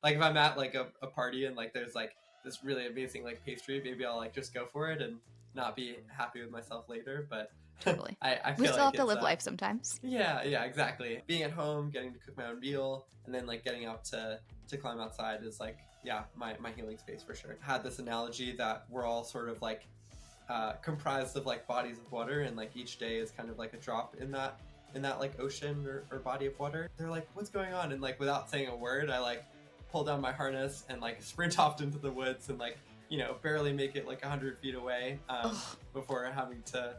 Like if I'm at like a party and like there's like this really amazing like pastry, maybe I'll like just go for it and not be happy with myself later. But Totally. I We feel still like have to it's live life sometimes. yeah, exactly. Being at home, getting to cook my own meal, and then like getting out to climb outside is like my healing space for sure. I had this analogy that we're all sort of like comprised of like bodies of water, and like each day is kind of like a drop in that like ocean or body of water. They're like, what's going on? And like without saying a word, I like pull down my harness and like sprint off into the woods and like barely make it like 100 feet away before having to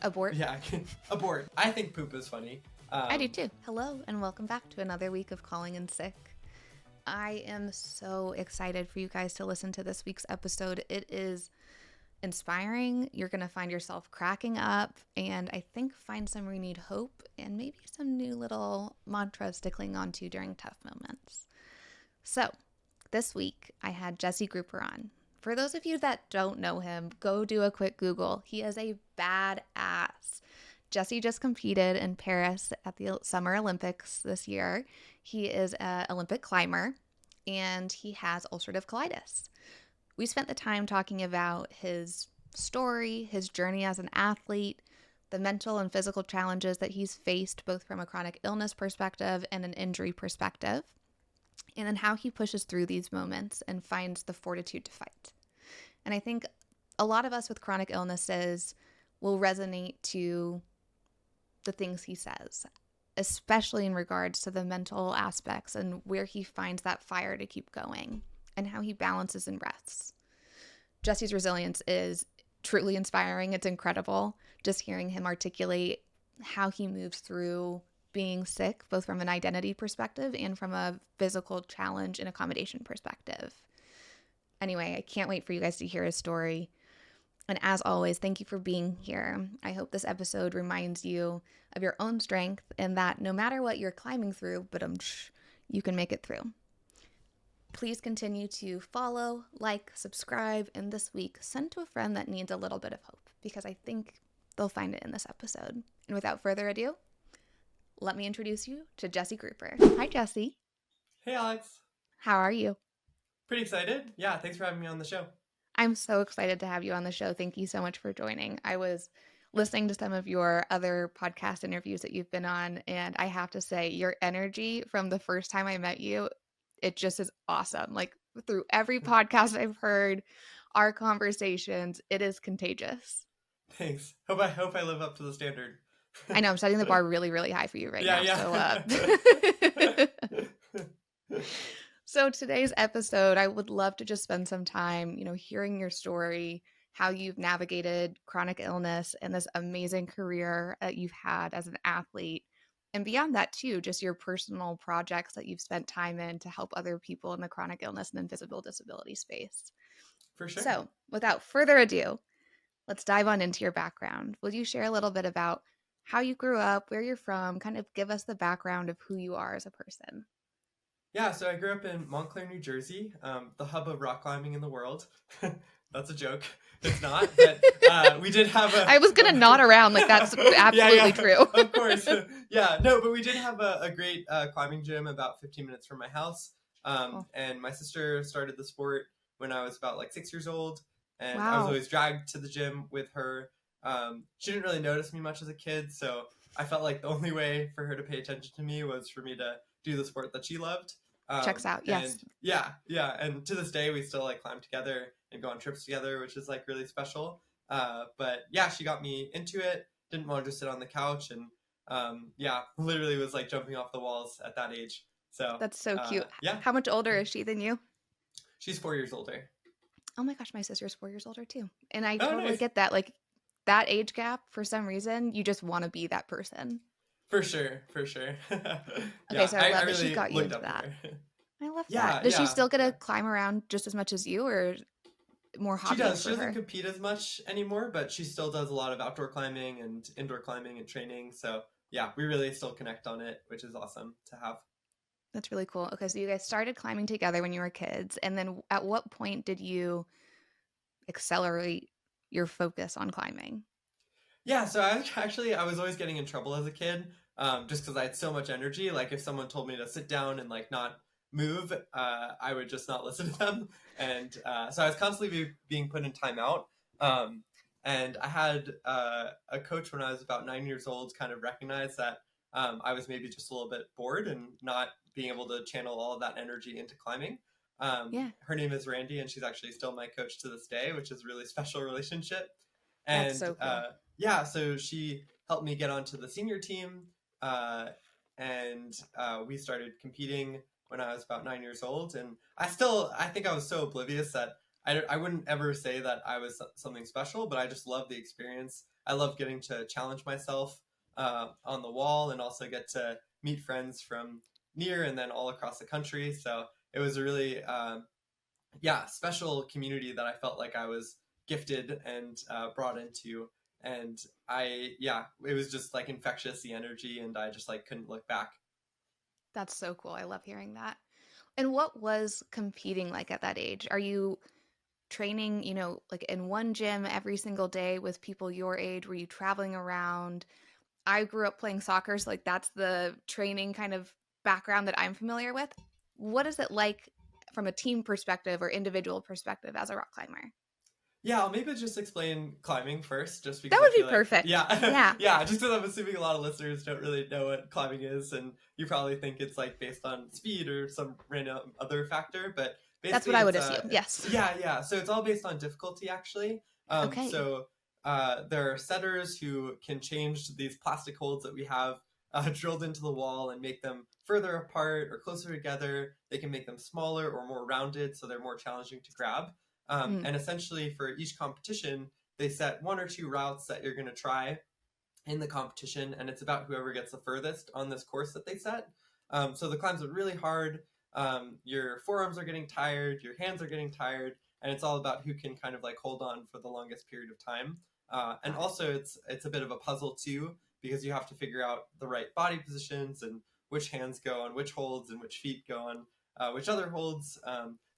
Abort. yeah abort. I think poop is funny. I do too. Hello and welcome back to another week of Calling in Sick. I am so excited for you guys to listen to this week's episode. It is inspiring. You're going to find yourself cracking up and I think find some renewed hope and maybe some new little mantras to cling on to during tough moments. So this week I had Jesse Grupper on. For those of you that don't know him, go do a quick Google. He is a badass. Jesse just competed in Paris at the Summer Olympics this year. He is an Olympic climber and he has ulcerative colitis. We spent the time talking about his story, his journey as an athlete, the mental and physical challenges that he's faced both from a chronic illness perspective and an injury perspective, and then how he pushes through these moments and finds the fortitude to fight. And I think a lot of us with chronic illnesses will resonate to the things he says, especially in regards to the mental aspects and where he finds that fire to keep going and how he balances and rests. Jesse's resilience is truly inspiring. It's incredible just hearing him articulate how he moves through being sick, both from an identity perspective and from a physical challenge and accommodation perspective. Anyway, I can't wait for you guys to hear his story. And as always, thank you for being here. I hope this episode reminds you of your own strength and that no matter what you're climbing through, you can make it through. Please continue to follow, like, subscribe, and this week send to a friend that needs a little bit of hope because I think they'll find it in this episode. And without further ado, let me introduce you to Jesse Grupper. Hi, Jesse. Hey, Alex. How are you? Pretty excited. Yeah, thanks for having me on the show. I'm so excited to have you on the show. Thank you so much for joining. I was listening to some of your other podcast interviews that you've been on, and I have to say your energy from the first time I met you, it just is awesome. Like through every podcast I've heard, our conversations, it is contagious. Thanks. Hope I live up to the standard. I know I'm setting the bar really, really high for you right now. Yeah. So today's episode, I would love to just spend some time, hearing your story, how you've navigated chronic illness and this amazing career that you've had as an athlete. And beyond that too, just your personal projects that you've spent time in to help other people in the chronic illness and invisible disability space. For sure. So without further ado, let's dive on into your background. Will you share a little bit about how you grew up, where you're from, kind of give us the background of who you are as a person? Yeah, so I grew up in Montclair, New Jersey, the hub of rock climbing in the world. That's a joke. It's not, but we did have a... I was going to nod around like that's absolutely true. Of course. Yeah, no, but we did have a great climbing gym about 15 minutes from my house. Cool. And my sister started the sport when I was about like 6 years old. And Wow. I was always dragged to the gym with her. She didn't really notice me much as a kid, so I felt like the only way for her to pay attention to me was for me to do the sport that she loved. Checks out, yes. And and to this day we still like climb together and go on trips together, which is like really special. But yeah, she got me into it, didn't want to just sit on the couch, and literally was like jumping off the walls at that age. So that's so cute. Yeah. How much older is she than you? She's 4 years older. Oh my gosh, my sister's 4 years older too. And I totally nice. get that. Like that age gap, for some reason, you just want to be that person. For sure. Okay, so I love that she got you into that. I love that. Does she still get to climb around just as much as you, or more hobby? She does. She doesn't compete as much anymore, but she still does a lot of outdoor climbing and indoor climbing and training. So yeah, we really still connect on it, which is awesome to have. That's really cool. Okay, so you guys started climbing together when you were kids, and then at what point did you accelerate your focus on climbing? Yeah, so I was always getting in trouble as a kid, just because I had so much energy. Like if someone told me to sit down and like not move, I would just not listen to them. And so I was constantly being put in timeout. And I had a coach when I was about 9 years old kind of recognize that I was maybe just a little bit bored and not being able to channel all of that energy into climbing. Yeah. Her name is Randy, and she's actually still my coach to this day, which is a really special relationship. That's And so cool. yeah, so she helped me get onto the senior team, and we started competing when I was about 9 years old. And I think I was so oblivious that I wouldn't ever say that I was something special, but I just loved the experience. I loved getting to challenge myself on the wall, and also get to meet friends from near and then all across the country. So it was a really special community that I felt like I was gifted and brought into. And it was just like infectious, the energy, and I just like couldn't look back. That's so cool. I love hearing that. And what was competing like at that age? Are you training, like in one gym every single day with people your age? Were you traveling around? I grew up playing soccer, so like that's the training kind of background that I'm familiar with. What is it like from a team perspective or individual perspective as a rock climber? Yeah, I'll maybe just explain climbing first, just That because I would be feel like, perfect. yeah, Yeah. yeah, just because I'm assuming a lot of listeners don't really know what climbing is, and you probably think it's like based on speed or some random other factor, but That's what basically I would it's assume. Yes. yeah, so it's all based on difficulty actually. Okay. So there are setters who can change these plastic holes that we have drilled into the wall and make them further apart or closer together. They can make them smaller or more rounded, so they're more challenging to grab. And essentially, for each competition, they set one or two routes that you're going to try in the competition, and it's about whoever gets the furthest on this course that they set. So the climbs are really hard. Your forearms are getting tired, your hands are getting tired, and it's all about who can kind of like hold on for the longest period of time. And also, it's a bit of a puzzle too, because you have to figure out the right body positions and which hands go on which holds and which feet go on which other holds.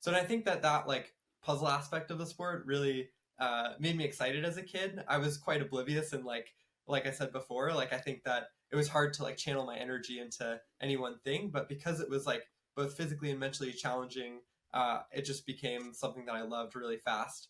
So I think that like puzzle aspect of the sport really made me excited as a kid. I was quite oblivious, and like I said before, like I think that it was hard to like channel my energy into any one thing, but because it was like both physically and mentally challenging, it just became something that I loved really fast.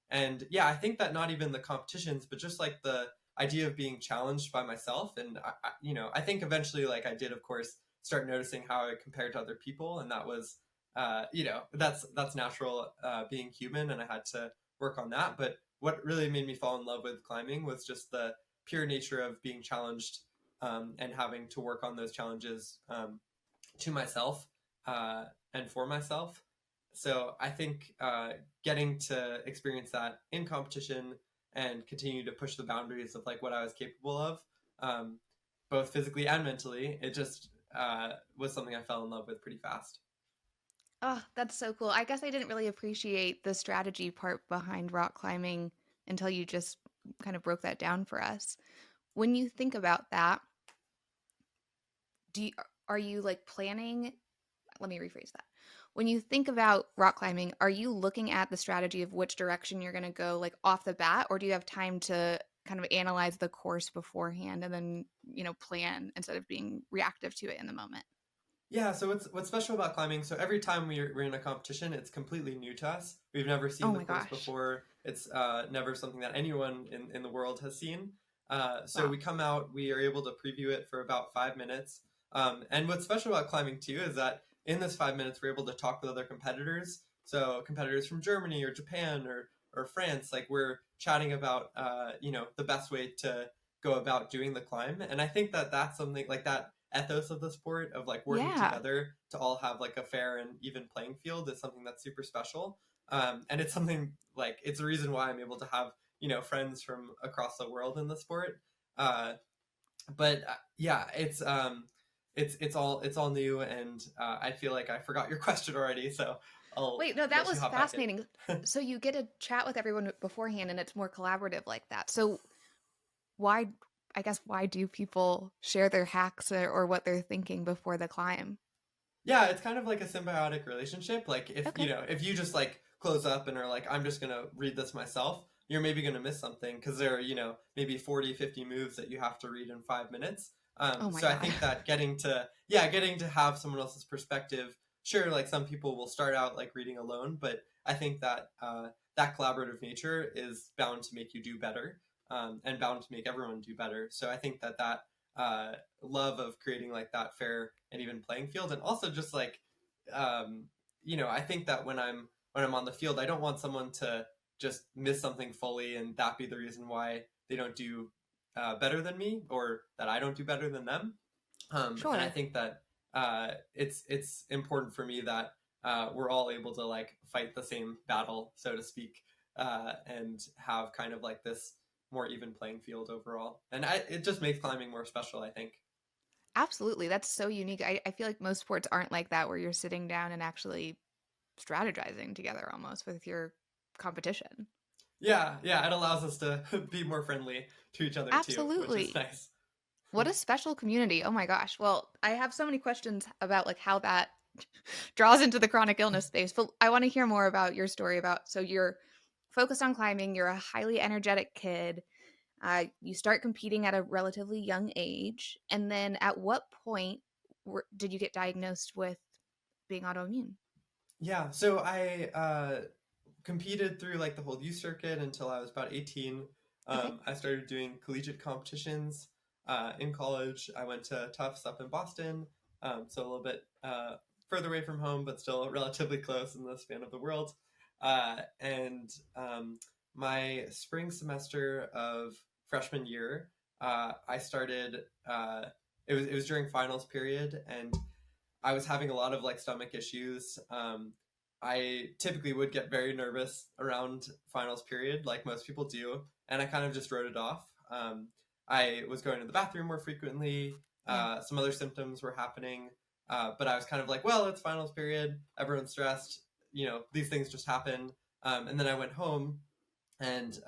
And yeah, I think that not even the competitions, but just like the idea of being challenged by myself, and I think eventually, like I did, of course, start noticing how I compared to other people, and that was that's natural, being human, and I had to work on that. But what really made me fall in love with climbing was just the pure nature of being challenged, and having to work on those challenges, to myself, and for myself. So I think getting to experience that in competition and continue to push the boundaries of like what I was capable of, both physically and mentally, it just was something I fell in love with pretty fast. Oh, that's so cool. I guess I didn't really appreciate the strategy part behind rock climbing until you just kind of broke that down for us. When you think about that, do you, are you like planning? Let me rephrase that. When you think about rock climbing, are you looking at the strategy of which direction you're going to go like off the bat, or do you have time to kind of analyze the course beforehand and then, plan instead of being reactive to it in the moment? Yeah, so what's special about climbing? So every time we're in a competition, it's completely new to us. We've never Oh seen the my course gosh. before. It's never something that anyone in the world has seen. So Wow. we come out, we are able to preview it for about 5 minutes. And what's special about climbing too is that in this 5 minutes, we're able to talk with other competitors. So competitors from Germany or Japan or France, like we're chatting about the best way to go about doing the climb. And I think that that's something like that ethos of the sport of like working Yeah. together to all have like a fair and even playing field is something that's super special. And it's something like it's a reason why I'm able to have friends from across the world in the sport. But yeah, it's all new, and I feel like I forgot your question already, so I'll Wait, no, that let you was hop back in. fascinating. So you get to chat with everyone beforehand and it's more collaborative like that. So why, I guess, why do people share their hacks or what they're thinking before the climb? Yeah, it's kind of like a symbiotic relationship. Like if Okay. if you just like close up and are like, I'm just gonna read this myself, you're maybe gonna miss something because there are maybe 40, 50 moves that you have to read in 5 minutes. Oh my So I God. think that getting to have someone else's perspective, sure, like some people will start out like reading alone, but I think that that collaborative nature is bound to make you do better, and bound to make everyone do better. So I think that love of creating like that fair and even playing field, and also just like um, I think that when I'm on the field, I don't want someone to just miss something fully and that be the reason why they don't do better than me, or that I don't do better than them. And I Sure. think that it's important for me that we're all able to like fight the same battle, so to speak, and have kind of like this more even playing field overall. And it just makes climbing more special, I think. Absolutely. That's so unique. I feel like most sports aren't like that where you're sitting down and actually strategizing together almost with your competition. Yeah, yeah, it allows us to be more friendly to each other too, which is Absolutely. nice. What a special community. Oh my gosh. Well, I have so many questions about like how that draws into the chronic illness space, but I want to hear more about your story about so you're focused on climbing, you're a highly energetic kid. You start competing at a relatively young age, and then at what point did you get diagnosed with being autoimmune? Yeah, so I competed through like the whole youth circuit until I was about 18. Okay. I started doing collegiate competitions in college. I went to Tufts up in Boston, so a little bit further away from home, but still relatively close in the span of the world. And my spring semester of freshman year, I started. It was during finals period, and I was having a lot of like stomach issues. I typically would get very nervous around finals period, like most people do, and I kind of just wrote it off. I was going to the bathroom more frequently. Yeah. Some other symptoms were happening, but I was kind of like, well, it's finals period. Everyone's stressed. These things just happen. And then I went home, and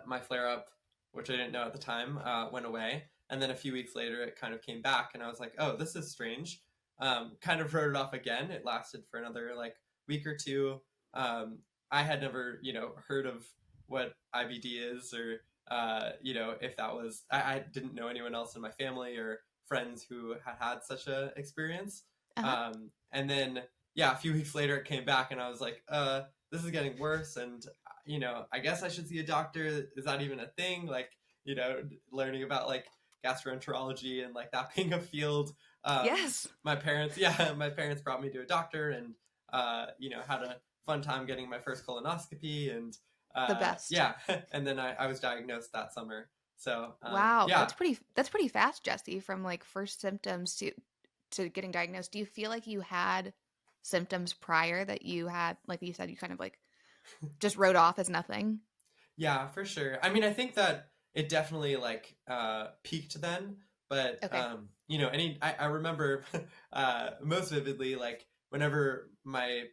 my flare up, which I didn't know at the time, went away. And then a few weeks later, it kind of came back, and I was like, oh, this is strange. Kind of wrote it off again. It lasted for another like week or two. Um, I had never, heard of what IBD is, or if that was. I didn't know anyone else in my family or friends who had had such a experience. Uh-huh. And then, yeah, a few weeks later, it came back, and I was like, this is getting worse, and I guess I should see a doctor. Is that even a thing? Like, learning about like gastroenterology and like that being a field. Yes. My parents, yeah, my parents brought me to a doctor, and had a fun time getting my first colonoscopy, and The best. yeah, and then I was diagnosed that summer. So Wow, yeah, that's pretty fast, Jesse, from like first symptoms to getting diagnosed. Do you feel like you had symptoms prior that you had, like you said, you kind of like just wrote off as nothing? yeah, for sure. I mean, I think that it definitely like peaked then, but Okay. I remember most vividly like whenever my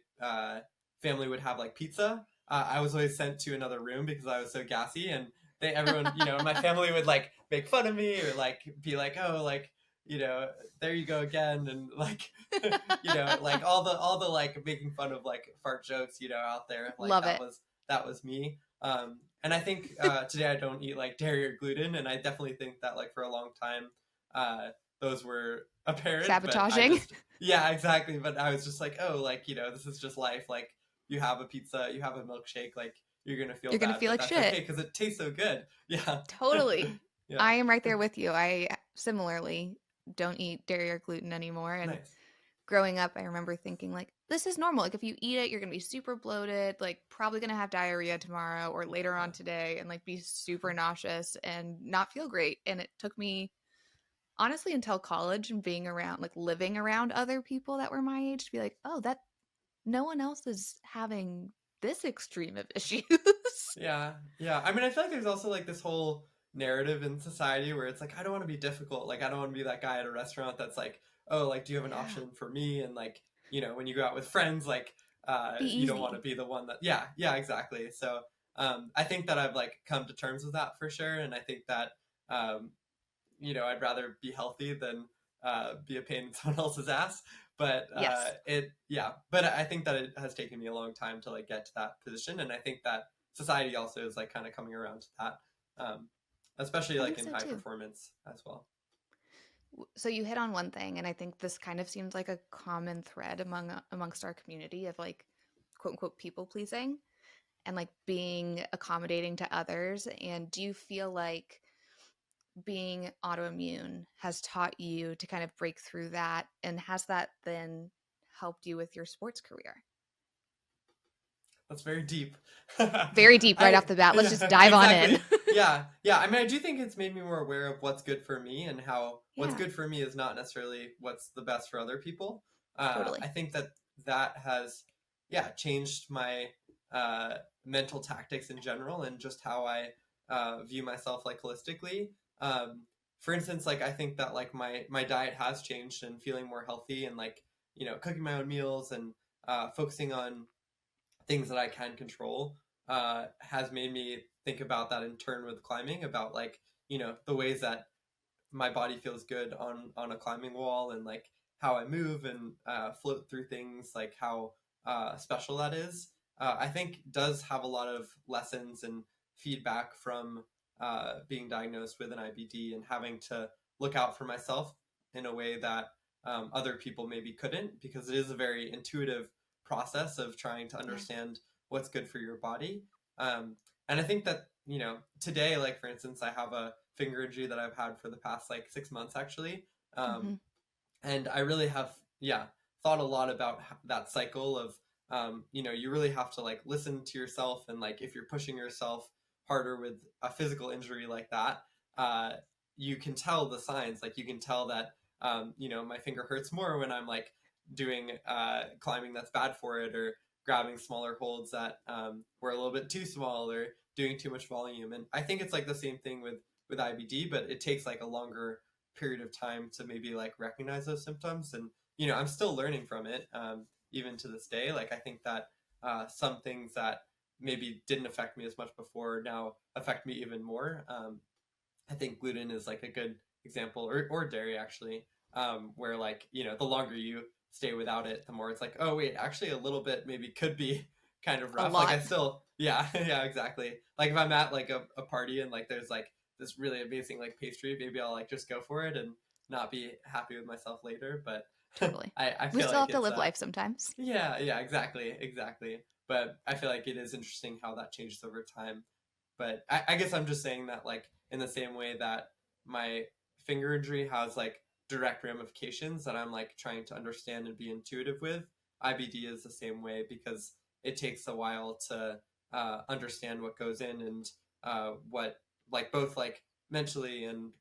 family would have like pizza, I was always sent to another room because I was so gassy, and everyone in my family would like make fun of me, or like be like, oh, like there you go again, and like like all the like making fun of like fart jokes out there, like Love it. that was me. And I think today I don't eat like dairy or gluten, and I definitely think that like for a long time, those were apparent. But I Sabotaging. just, yeah, exactly. But I was just like, oh, like this is just life. Like you have a pizza, you have a milkshake, like you're gonna feel You're gonna bad, feel but like that's shit. okay because it tastes so good. Yeah, Totally. yeah, I am right there with you. I similarly don't eat dairy or gluten anymore. And nice. growing up, I remember thinking, like, this is normal. Like, if you eat it, you're going to be super bloated, like, probably going to have diarrhea tomorrow or later Yeah, on today, and like be super nauseous and not feel great. And it took me, honestly, until college and being around, like, living around other people that were my age to be like, oh, that no one else is having this extreme of issues. yeah, yeah. I mean, I feel like there's also like this whole narrative in society where it's like I don't want to be difficult. Like I don't want to be that guy at a restaurant that's like, oh, like do you have an Yeah. option for me? And like when you go out with friends, like Be you don't want to easy. be the one that. Yeah, yeah, exactly. So I think that I've like come to terms with that for sure, and I think that um, I'd rather be healthy than be a pain in someone else's ass. But Yes. but I think that it has taken me a long time to like get to that position, and I think that society also is like kind of coming around to that, especially I like think in so high too. performance as well. So you hit on one thing, and I think this kind of seems like a common thread amongst our community of like quote unquote people pleasing and like being accommodating to others. And do you feel like being autoimmune has taught you to kind of break through that? And has that then helped you with your sports career? That's very deep. Very deep right off the bat. Let's just Yeah, dive on in. exactly. Yeah. I mean, I do think it's made me more aware of what's good for me and how what's Yeah, good for me is not necessarily what's the best for other people. I totally. think that has, yeah, changed my mental tactics in general and just how I view myself like holistically. Um, for instance, like I think that like my diet has changed and feeling more healthy and like cooking my own meals and focusing on things that I can control has made me think about that in turn with climbing, about like the ways that my body feels good on a climbing wall and like how I move and float through things, like how special that is. I think does have a lot of lessons and feedback from being diagnosed with an IBD and having to look out for myself in a way that other people maybe couldn't, because it is a very intuitive process of trying to Yeah. understand what's good for your body. And I think that today, like for instance, I have a finger injury that I've had for the past like 6 months actually. Mm-hmm. And I really have, yeah, thought a lot about that cycle of, you really have to like listen to yourself. And like, if you're pushing yourself harder with a physical injury like that, uh, you can tell the signs. Like you can tell that, my finger hurts more when I'm like doing climbing that's bad for it, or grabbing smaller holds that were a little bit too small, or doing too much volume. And I think it's like the same thing with IBD, but it takes like a longer period of time to maybe like recognize those symptoms. And I'm still learning from it, even to this day. Like I think that some things that maybe didn't affect me as much before now affect me even more. I think gluten is like a good example, or dairy actually, where like the longer you stay without it, the more it's like, oh wait, actually a little bit maybe could be kind of A rough. Like I lot. still, yeah, yeah, exactly. Like if I'm at like a party and like there's like this really amazing like pastry, maybe I'll like just go for it and not be happy with myself later. But Totally. I We feel still like have to it's live life sometimes. yeah, exactly. But I feel like it is interesting how that changes over time. But I guess I'm just saying that like in the same way that my finger injury has like direct ramifications that I'm like trying to understand and be intuitive with, IBD is the same way, because it takes a while to understand what goes in and what, like both like mentally and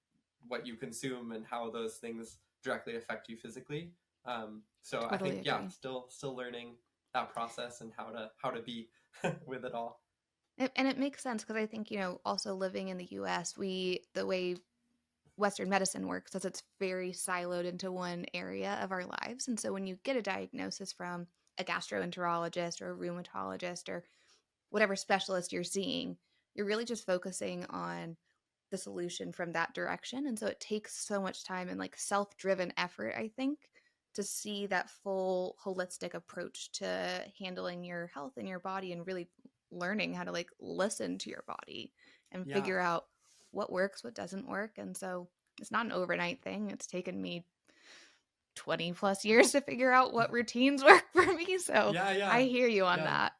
what you consume and how those things directly affect you physically. So I think, Totally yeah, agree. still learning that process and how to be with it all. And it makes sense because I think, also living in the US, the way Western medicine works is it's very siloed into one area of our lives. And so when you get a diagnosis from a gastroenterologist or a rheumatologist or whatever specialist you're seeing, you're really just focusing on the solution from that direction. And so it takes so much time and like self-driven effort, I think, to see that full holistic approach to handling your health and your body and really learning how to like listen to your body and Yeah. figure out what works, what doesn't work. And so it's not an overnight thing. It's taken me 20 plus years to figure out what routines work for me. So Yeah, I yeah, hear you on yeah, that.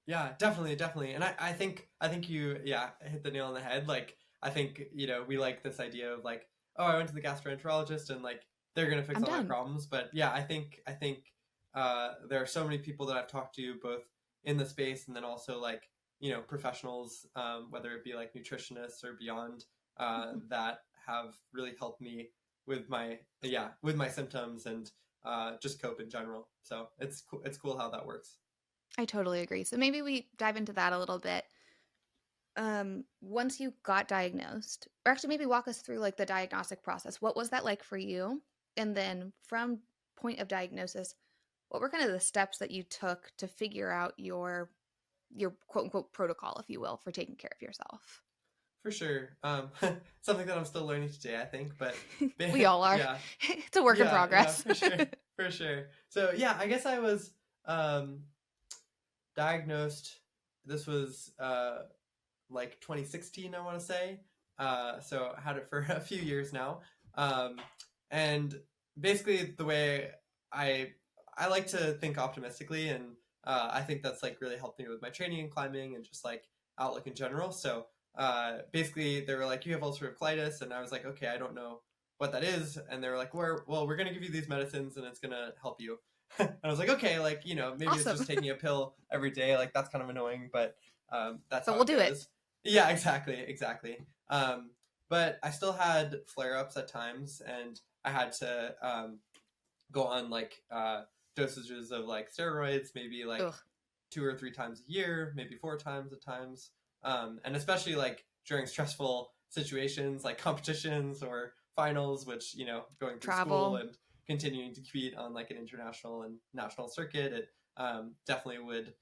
yeah, definitely. And I think you, yeah, hit the nail on the head. Like I think, we like this idea of like, oh, I went to the gastroenterologist and like they're gonna fix I'm all my done. problems. But yeah, I think there are so many people that I've talked to, both in the space and then also like, professionals, whether it be like nutritionists or beyond, that have really helped me with my symptoms and just cope in general. So it's cool how that works. I totally agree. So maybe we dive into that a little bit. Once you got diagnosed, or actually maybe walk us through like the diagnostic process. What was that like for you? And then from point of diagnosis, what were kind of the steps that you took to figure out your quote unquote protocol, if you will, for taking care of yourself? For sure. Something that I'm still learning today, I think, but We all are. yeah, It's a work in yeah, progress. for sure, for sure. So yeah, I guess I was um, diagnosed. This was like 2016, I want to say. So I had it for a few years now, um, and basically the way I like to think optimistically, and I think that's like really helped me with my training and climbing and just like outlook in general. So basically they were like, you have ulcerative colitis, and I was like, okay, I don't know what that is, and they were like, we're gonna give you these medicines and it's gonna help you. And I was like, okay, like, you know, maybe it's Awesome. just taking a pill every day, like that's kind of annoying, but that's But how we'll it do it. goes. Yeah, exactly. But I still had flare-ups at times, and I had to go on like dosages of like steroids, maybe like Ugh. 2 or 3 times a year, maybe 4 times at times, and especially like during stressful situations like competitions or finals, which, you know, going through school Travel. and continuing to compete on like an international and national circuit, it definitely would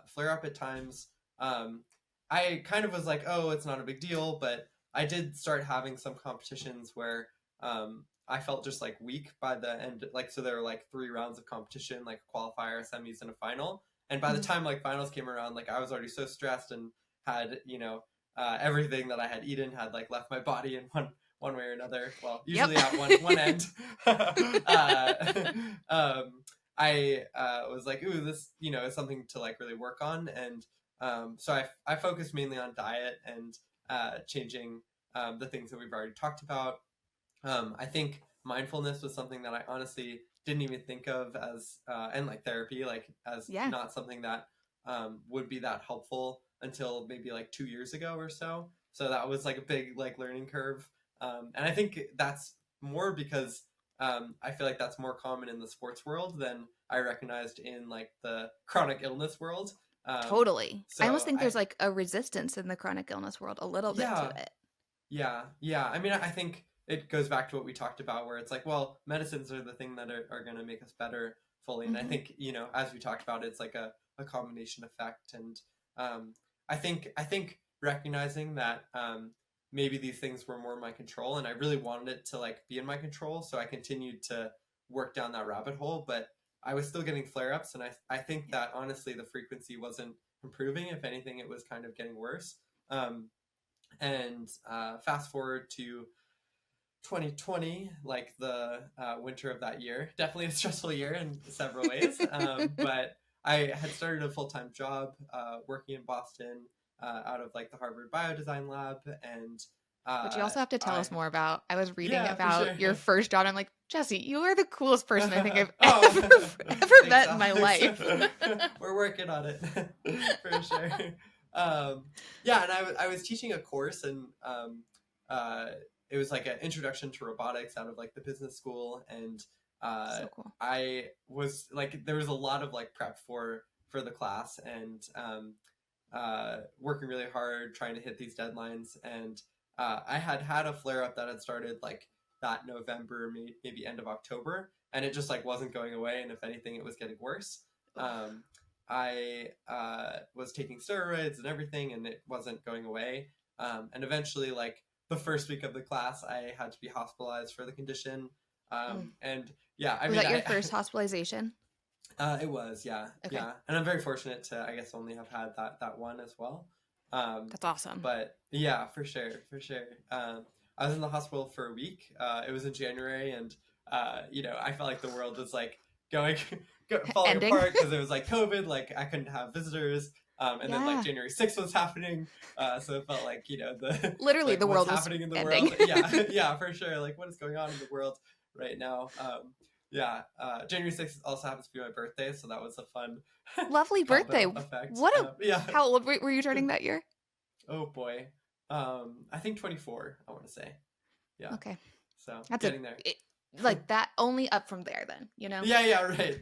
flare up at times. I kind of was like, oh, it's not a big deal, but I did start having some competitions where I felt just like weak by the end. Like, so there were like 3 rounds of competition, like a qualifier, semis, and a final. And by the time like finals came around, like I was already so stressed and had, you know, everything that I had eaten had like left my body in one way or another. Well, usually Yep. at one end. I was like, ooh, this, you know, is something to like really work on. And so I focused mainly on diet and changing the things that we've already talked about. I think mindfulness was something that I honestly didn't even think of as, and like therapy, like as Yeah. not something that would be that helpful until maybe like 2 years ago or so. So that was like a big like learning curve. And I think that's more because I feel like that's more common in the sports world than I recognized in like the chronic illness world. Totally. I almost So think there's like a resistance in the chronic illness world a little bit to yeah, it. yeah. I mean, I think it goes back to what we talked about, where it's like, well, medicines are the thing that are going to make us better fully. And I Hmm. think, you know, as we talked about, it's like a combination effect. And I think recognizing that maybe these things were more in my control, and I really wanted it to like be in my control. So I continued to work down that rabbit hole, but I was still getting flare ups. And I think that honestly, the frequency wasn't improving. If anything, it was kind of getting worse. Um, and fast forward to 2020, like the winter of that year, definitely a stressful year in several ways. But I had started a full time job working in Boston out of like the Harvard Biodesign Lab, and Which you also have to tell I us more about. I was reading yeah, for about sure. your first job. I'm like, Jesse, you are the coolest person I think I've Oh, ever thanks, met in my Alex. life. We're working on it for sure. Yeah, and I was teaching a course, and uh, it was like an introduction to robotics out of like the business school, and So cool. I was like, there was a lot of like prep for the class, and working really hard trying to hit these deadlines, and I had a flare up that had started like that November, maybe end of October, and it just like wasn't going away, and if anything, it was getting worse. Um, I was taking steroids and everything, and it wasn't going away. And eventually, like the first week of the class, I had to be hospitalized for the condition. Mm. And yeah, I Was mean, that your first hospitalization? it was, Okay. yeah, and I'm very fortunate to, I guess, only have had that one as well. Um, That's awesome. but yeah, for sure, for sure. I was in the hospital for a week. It was in January, and you know, I felt like the world was like going falling Ending? apart because it was like COVID. Like I couldn't have visitors. And then like Yeah. January 6th was happening, so it felt like, you know, the Literally, like the what's world was happening in the ending. world. Yeah, yeah, for sure. Like what is going on in the world right now? Yeah, January 6th also happens to be my birthday, so that was a fun Lovely birthday. combo effect. What a. Yeah. How old were you turning that year? Oh boy. I think 24, I want to say. Yeah. Okay. So That's getting there. like that only up from there then, Yeah, right.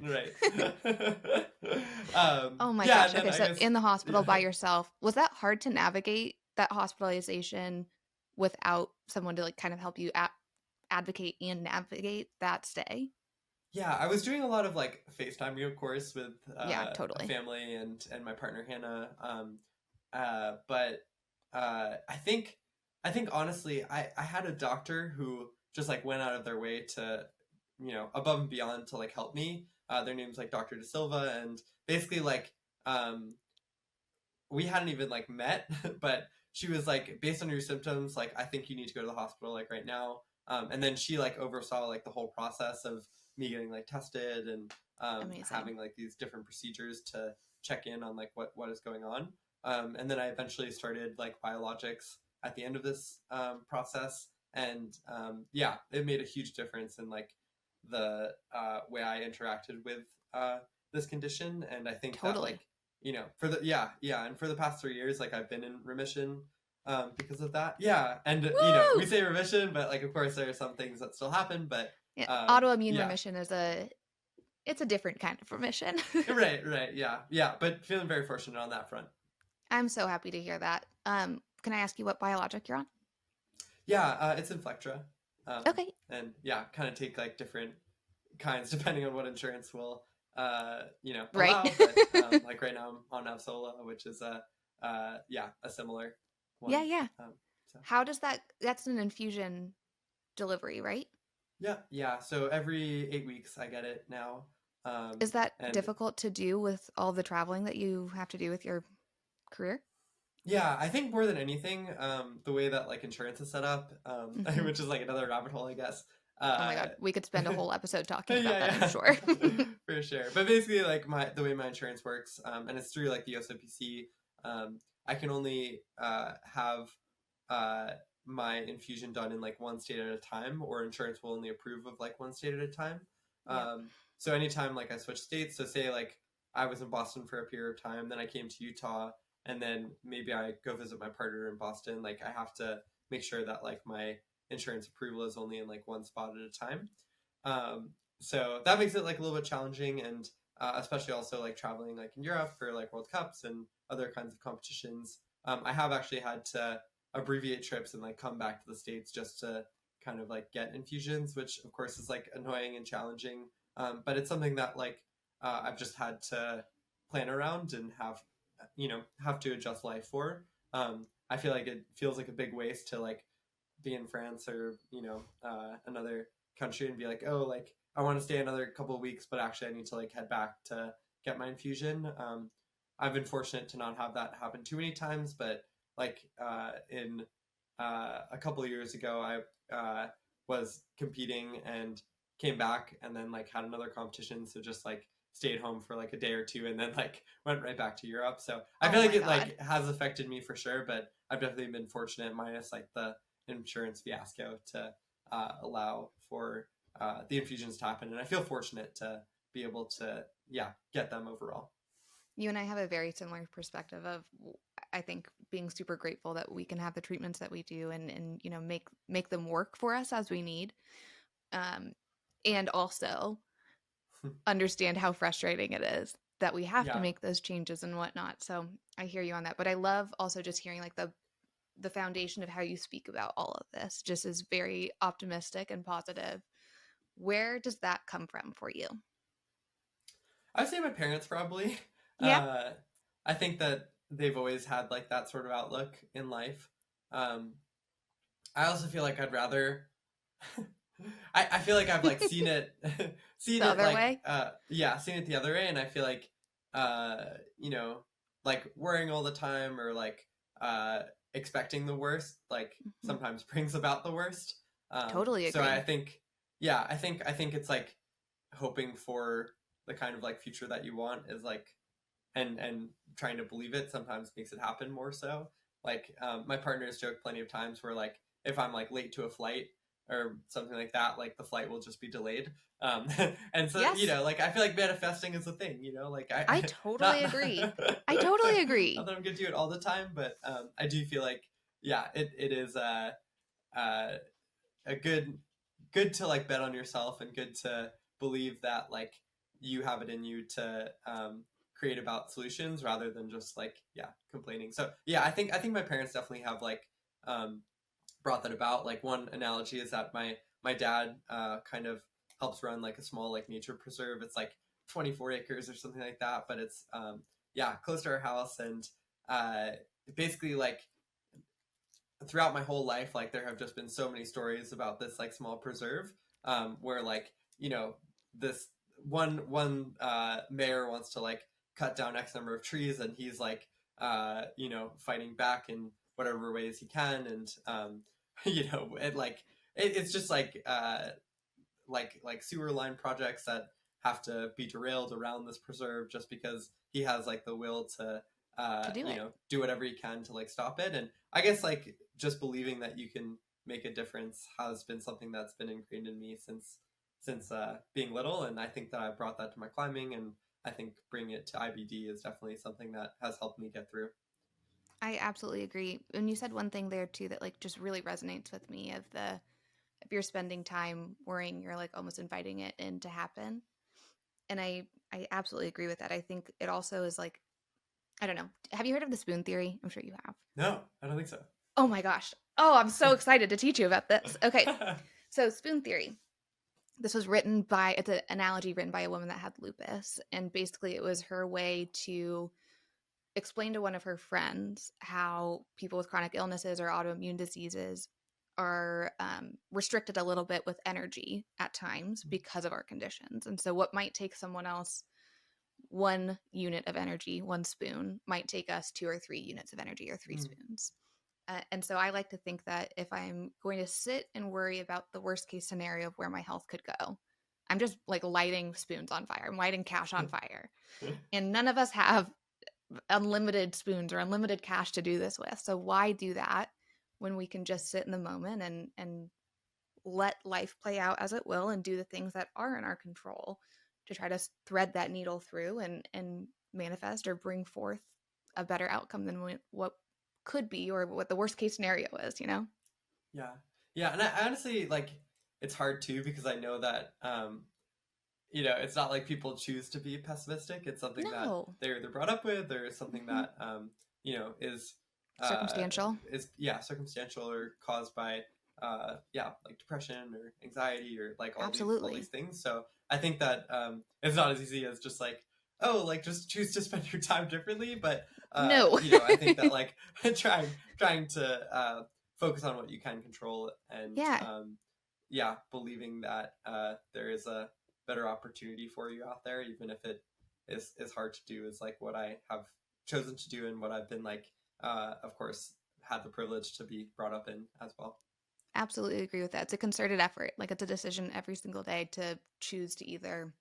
Oh my Yeah, gosh. and then Okay, I so guess, in the hospital by yeah. yourself, was that hard to navigate that hospitalization without someone to like kind of help you advocate and navigate that stay? Yeah, I was doing a lot of like FaceTiming, of course, with Yeah, totally. family and my partner Hannah. But I think honestly, I had a doctor who just like went out of their way to, you know, above and beyond to like help me. Their name's like Dr. De Silva, and basically like um, we hadn't even like met, but she was like, based on your symptoms, like I think you need to go to the hospital like right now. And then she like oversaw like the whole process of me getting like tested and Amazing. having like these different procedures to check in on like what is going on. And then I eventually started like biologics at the end of this process. And yeah, it made a huge difference in like the way I interacted with this condition. And I think that Totally. like, you know, for the, yeah. And for the past 3 years, like I've been in remission because of that. Yeah. And, you know, we Woo! say remission, but like, of course there are some things that still happen, but Yeah, autoimmune yeah. remission is it's a different kind of remission. Right. Yeah. But feeling very fortunate on that front. I'm so happy to hear that. Can I ask you what biologic you're on? Yeah, it's Inflectra. Okay. And yeah, kind of take like different kinds depending on what insurance will, you know, Right. allow. But like right now I'm on Avsola, which is a similar one. Yeah. So. How does that's an infusion delivery, right? Yeah. So every 8 weeks I get it now. Is that And difficult to do with all the traveling that you have to do with your career? yeah, I think more than anything, the way that like insurance is set up, which is like another rabbit hole, I guess. Oh my God, we could spend a whole episode talking about Yeah, that, I'm sure. For sure. But basically, like the way my insurance works, and it's through like the OCPC, I can only have my infusion done in like one state at a time, or insurance will only approve of like one state at a time. Yeah. So anytime like I switch states, so say like I was in Boston for a period of time, then I came to Utah, and then maybe I go visit my partner in Boston, like I have to make sure that like my insurance approval is only in like one spot at a time. So that makes it like a little bit challenging, and especially also like traveling like in Europe for like World Cups and other kinds of competitions. I have actually had to abbreviate trips and like come back to the States just to kind of like get infusions, which of course is like annoying and challenging. But it's something that like I've just had to plan around and have to adjust life for. I feel like it feels like a big waste to like be in France or another country and be like, oh, like I want to stay another couple of weeks, but actually I need to like head back to get my infusion. I've been fortunate to not have that happen too many times, but like in a couple of years ago, I was competing and came back and then like had another competition, so just like stayed home for like a day or two and then like went right back to Europe. So I feel like it like has affected me for sure, but I've definitely been fortunate, minus like the insurance fiasco, to allow for the infusions to happen, and I feel fortunate to be able to get them overall. You and I have a very similar perspective of, I think, being super grateful that we can have the treatments that we do and make them work for us as we need, and also understand how frustrating it is that we have to make those changes and whatnot. So I hear you on that, but I love also just hearing like the foundation of how you speak about all of this just is very optimistic and positive. Where does that come from for you? I would say my parents probably. Yeah. I think that they've always had like that sort of outlook in life. I also feel like I'd rather I feel like I've like seen it the other way. Seen it the other way, and I feel like like worrying all the time or like expecting the worst like sometimes brings about the worst. Totally agree. So I think it's like hoping for the kind of like future that you want is like and trying to believe it sometimes makes it happen more so. Like my partner's joked plenty of times where like if I'm like late to a flight or something like that, like the flight will just be delayed. And so, yes. Like I feel like manifesting is a thing, like I totally agree. I totally agree. Not that I'm going to do it all the time, but I do feel like, it is a good to like bet on yourself and good to believe that like you have it in you to create about solutions rather than just like complaining. So I think my parents definitely have like brought that about. Like one analogy is that my dad kind of helps run like a small like nature preserve. It's like 24 acres or something like that, but it's close to our house, and basically like throughout my whole life, like there have just been so many stories about this like small preserve where like this one mayor wants to like cut down X number of trees, and he's like fighting back in whatever ways he can, and it like it's just like sewer line projects that have to be derailed around this preserve just because he has like the will to do it. do whatever he can to like stop it. And I guess like just believing that you can make a difference has been something that's been ingrained in me since being little, and I think that I brought that to my climbing, and I think bringing it to IBD is definitely something that has helped me get through. I absolutely agree. And you said one thing there too that like just really resonates with me of the if you're spending time worrying, you're like almost inviting it in to happen. And I absolutely agree with that. I think it also is like I don't know. Have you heard of the spoon theory? I'm sure you have. No, I don't think so. Oh my gosh. Oh, I'm so excited to teach you about this. Okay. So spoon theory. This was written by it's an analogy written by a woman that had lupus, and basically it was her way to explain to one of her friends how people with chronic illnesses or autoimmune diseases are restricted a little bit with energy at times because of our conditions. And so, what might take someone else 1 unit of energy, 1 spoon, might take us 2 or 3 units of energy or 3 spoons. And so, I like to think that if I'm going to sit and worry about the worst case scenario of where my health could go, I'm just like lighting spoons on fire. I'm lighting cash on fire. And none of us have unlimited spoons or unlimited cash to do this with. So why do that when we can just sit in the moment and let life play out as it will and do the things that are in our control to try to thread that needle through and manifest or bring forth a better outcome than what could be or what the worst case scenario is, you know? Yeah. Yeah, and I honestly like it's hard too because I know that it's not like people choose to be pessimistic. It's something that No. they're brought up with, or something Mm-hmm. that is uh, Circumstantial. circumstantial or caused by like depression or anxiety or like all Absolutely. these things. So I think that it's not as easy as just like, oh, like just choose to spend your time differently. But No. I think that like trying to focus on what you can control, and Yeah. believing that there is a better opportunity for you out there, even if it is hard to do, is like what I have chosen to do and what I've been like of course had the privilege to be brought up in as well. Absolutely agree with that. It's a concerted effort. Like it's a decision every single day to choose to either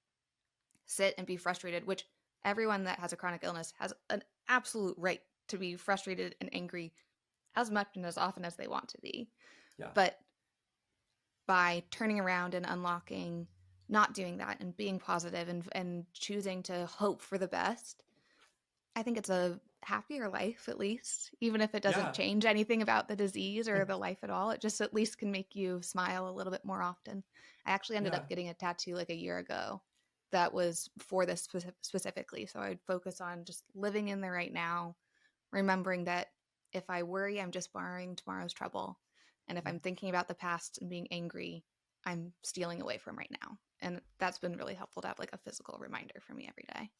sit and be frustrated, which everyone that has a chronic illness has an absolute right to be frustrated and angry as much and as often as they want to be. Yeah. But by turning around and unlocking, not doing that and being positive and choosing to hope for the best, I think it's a happier life, at least, even if it doesn't Yeah. change anything about the disease or the life at all. It just at least can make you smile a little bit more often. I actually ended Yeah. up getting a tattoo like a year ago that was for this specifically. So I'd focus on just living in the right now, remembering that if I worry, I'm just borrowing tomorrow's trouble. And if I'm thinking about the past and being angry, I'm stealing away from right now. And that's been really helpful to have like a physical reminder for me every day.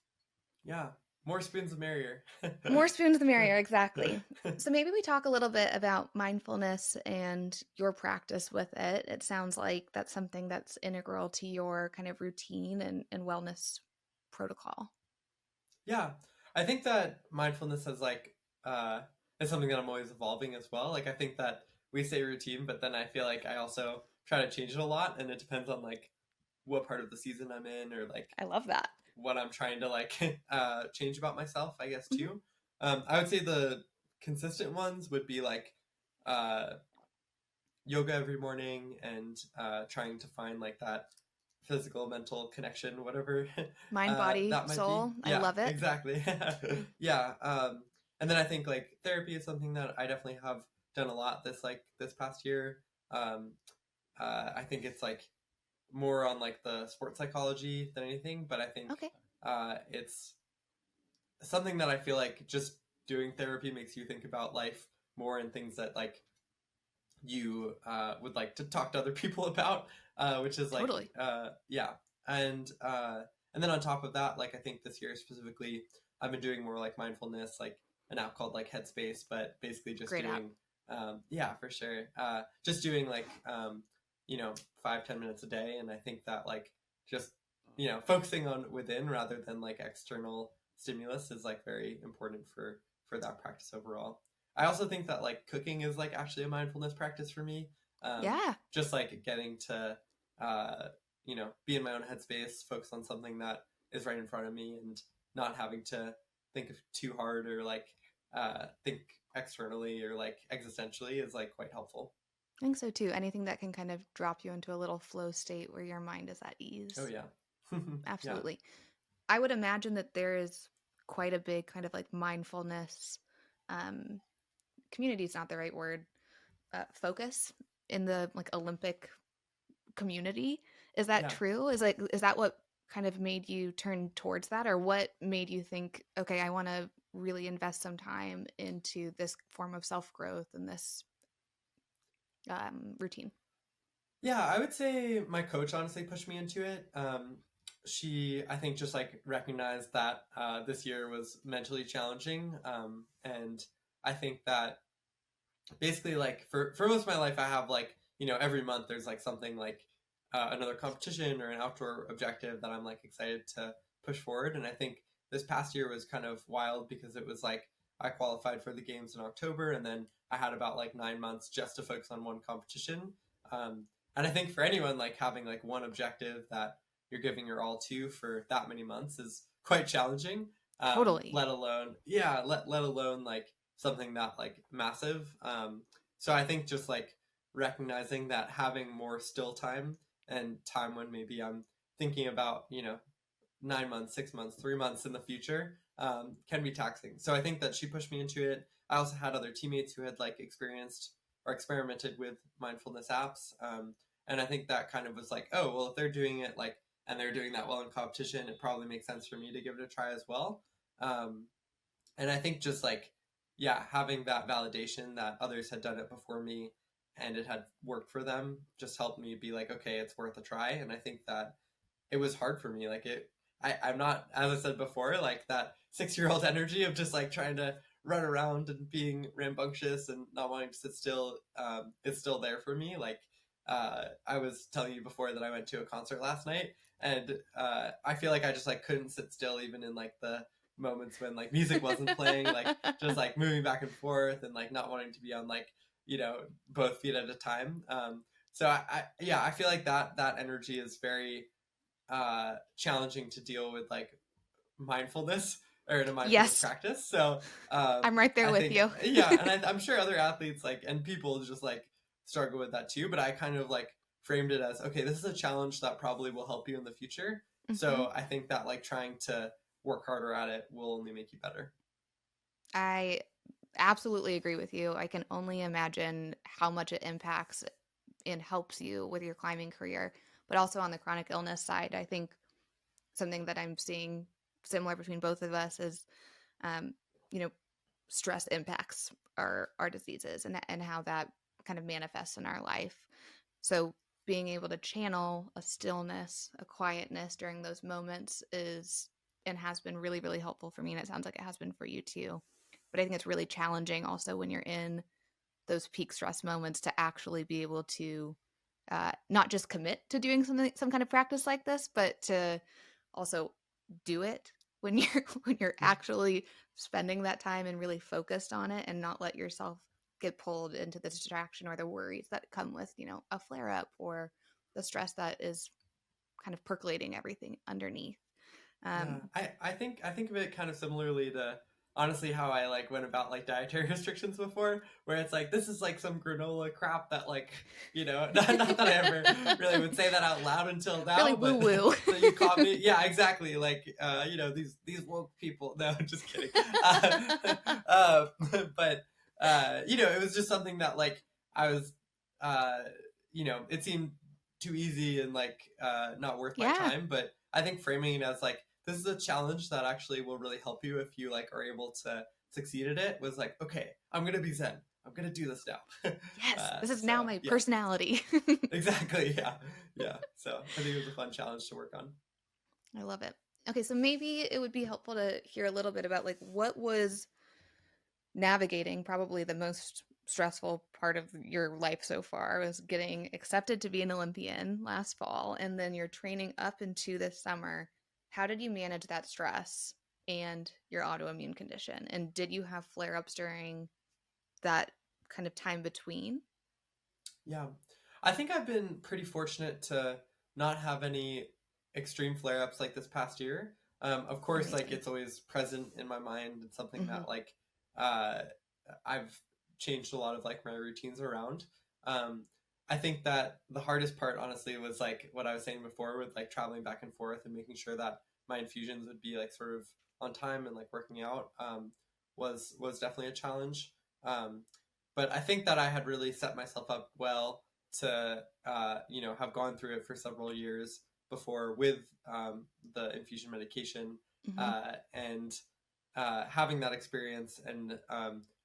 Yeah. More spoons the merrier. More spoons the merrier, exactly. So maybe we talk a little bit about mindfulness and your practice with it. It sounds like that's something that's integral to your kind of routine and wellness protocol. Yeah. I think that mindfulness is something that I'm always evolving as well. Like I think that we say routine, but then I feel like I also try to change it a lot, and it depends on like what part of the season I'm in, or like I love that. what I'm trying to like change about myself, I guess Mm-hmm. too. I would say the consistent ones would be like uh, yoga every morning, and trying to find like that physical mental connection, whatever Mind, body, that might be. soul. I Yeah, love it. exactly. Yeah. And then I think like therapy is something that I definitely have done a lot this past year. Um, I think it's like more on like the sports psychology than anything, but I think Okay. it's something that I feel like just doing therapy makes you think about life more, and things that like you would like to talk to other people about, which is like Totally. yeah. And then on top of that, like I think this year specifically, I've been doing more like mindfulness, like an app called like Headspace, but basically just Great app. doing yeah, for sure, just doing like 5-10 minutes a day. And I think that like just focusing on within rather than like external stimulus is like very important for that practice overall. I also think that like cooking is like actually a mindfulness practice for me. Yeah. Just like getting to, be in my own headspace, focus on something that is right in front of me, and not having to think of too hard or like think externally or like existentially is like quite helpful. I think so too. Anything that can kind of drop you into a little flow state where your mind is at Oh ease. yeah. Yeah. Absolutely. I would imagine that there is quite a big kind of like mindfulness, um, community is not the right word, focus in the like Olympic community. Is that Yeah. true? Is that what kind of made you turn towards that, or what made you think, okay, I want to really invest some time into this form of self growth and this routine? Yeah, I would say my coach honestly pushed me into it. She, I think, just like recognized that this year was mentally challenging. And I think that basically, like, for most of my life, I have like, every month there's like something like another competition or an outdoor objective that I'm like excited to push forward. And I think this past year was kind of wild because it was like I qualified for the games in October, and then I had about like 9 months just to focus on one competition. Um, and I think for anyone, like having like one objective that you're giving your all to for that many months is quite challenging. Totally. Let alone, yeah, let alone like something that like massive. So I think just like recognizing that having more still time and time when maybe I'm thinking about, 9 months, 6 months, 3 months in the future, can be taxing. So I think that she pushed me into it. I also had other teammates who had like experienced or experimented with mindfulness apps. And I think that kind of was like, oh, well, if they're doing it like, and they're doing that well in competition, it probably makes sense for me to give it a try as well. Um, and I think just like, yeah, having that validation that others had done it before me and it had worked for them just helped me be like, okay, it's worth a try. And I think that it was hard for me. Like I'm not, as I said before, like that 6 year old energy of just like trying to run around and being rambunctious and not wanting to sit still. It's still there for me. Like, I was telling you before that I went to a concert last night, and I feel like I just like couldn't sit still even in like the moments when like music wasn't playing, like just like moving back and forth and like not wanting to be on like, both feet at a time. So yeah, I feel like that energy is very challenging to deal with like mindfulness or in a mindfulness Yes, practice. So I'm right there I with think, you. yeah, and I'm sure other athletes like and people just like struggle with that too. But I kind of like framed it as, okay, this is a challenge that probably will help you in the future. Hmm. So I think that like trying to work harder at it will only make you better. I absolutely agree with you. I can only imagine how much it impacts and helps you with your climbing career. But also on the chronic illness side, I think something that I'm seeing similar between both of us is, um, you know, stress impacts our diseases and how that kind of manifests in our life. So being able to channel a stillness, a quietness during those moments is and has been really, really helpful for me. And it sounds like it has been for you too. But I think it's really challenging also when you're in those peak stress moments to actually be able to not just commit to doing some kind of practice like this, but to also do it when you're actually spending that time and really focused on it, and not let yourself get pulled into the distraction or the worries that come with a flare up or the stress that is kind of percolating everything underneath. Yeah, um, I think of it kind of similarly to honestly how I like went about like dietary restrictions before, where it's like this is like some granola crap that like not that I ever really would say that out loud until really now, woo but woo. so you caught me, yeah, exactly, like these woke people. No, just kidding. Uh, but it was just something that like I was, uh, it seemed too easy and like not worth my Yeah. time, but I think framing it as like this is a challenge that actually will really help you if you like are able to succeed at it was like, okay, I'm gonna be zen, I'm gonna do this now. Yes, this is now So my yeah. personality. Exactly. Yeah. Yeah, so I think it was a fun challenge to work on. I love it. Okay, so maybe it would be helpful to hear a little bit about like what was navigating probably the most stressful part of your life so far was getting accepted to be an Olympian last fall, and then you're training up into this summer. How did you manage that stress and your autoimmune condition? And did you have flare ups during that kind of time between? Yeah. I think I've been pretty fortunate to not have any extreme flare-ups like this past year. Of course, like Amazing. it's always present in my mind. It's something Hmm. that like uh, I've changed a lot of like my routines around. Um, I think that the hardest part, honestly, was like what I was saying before with like traveling back and forth and making sure that my infusions would be like sort of on time and like working out was definitely a challenge. Um, but I think that I had really set myself up well to have gone through it for several years before with the infusion medication Hmm. and having that experience and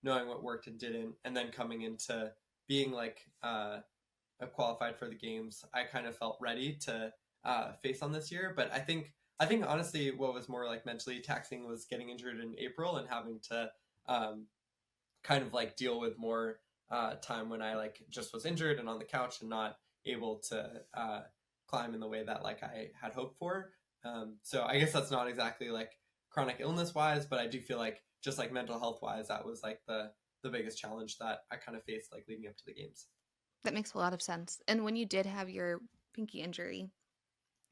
knowing what worked and didn't, and then coming into being like qualified for the games, I kind of felt ready to face on this year. But I think honestly, what was more like mentally taxing was getting injured in April and having to um, kind of like deal with more time when I like just was injured and on the couch and not able to climb in the way that like I had hoped for. So I guess that's not exactly like chronic illness wise, but I do feel like just like mental health wise, that was like the biggest challenge that I kind of faced like leading up to the games. That makes a lot of sense. And when you did have your pinky injury,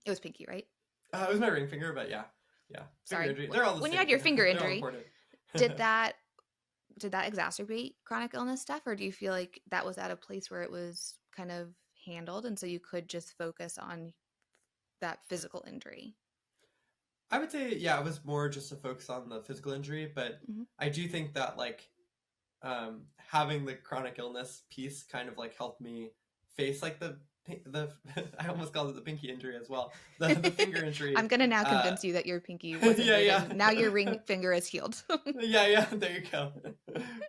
it was pinky, right? It was my ring finger, but yeah, yeah, finger Sorry. injury. They're all the When you same. had your finger They're all injury, important. did that did that exacerbate chronic illness stuff, or do you feel like that was at a place where it was kind of handled and so you could just focus on that physical injury? I would say, yeah, it was more just to focus on the physical injury, but Hmm. I do think that like having the chronic illness piece kind of like helped me face like the I almost called it the pinky injury as well, the finger injury. I'm gonna now uh convince you that your pinky was yeah, injured yeah. and now your ring finger is healed. Yeah, yeah, there you go.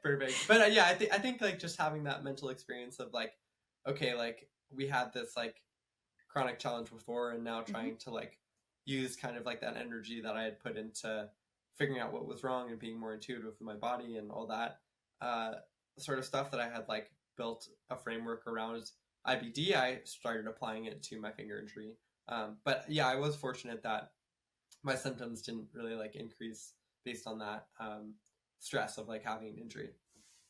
Perfect. But yeah, I think like just having that mental experience of like, okay, like we had this like chronic challenge before and now Hmm. trying to like use kind of like that energy that I had put into figuring out what was wrong and being more intuitive with my body and all that uh, sort of stuff that I had like built a framework around IBD. I started applying it to my finger injury. But yeah, I was fortunate that my symptoms didn't really like increase based on that stress of like having an injury.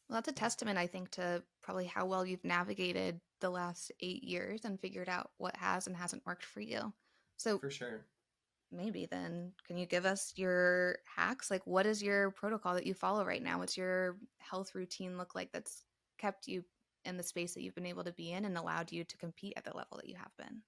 Well, that's a testament, I think, to probably how well you've navigated the last 8 years and figured out what has and hasn't worked for you. So For sure. maybe then, can you give us your hacks? Like, what is your protocol that you follow right now? What's your health routine look like that's kept you in the space that you've been able to be in and allowed you to compete at the level that you have been?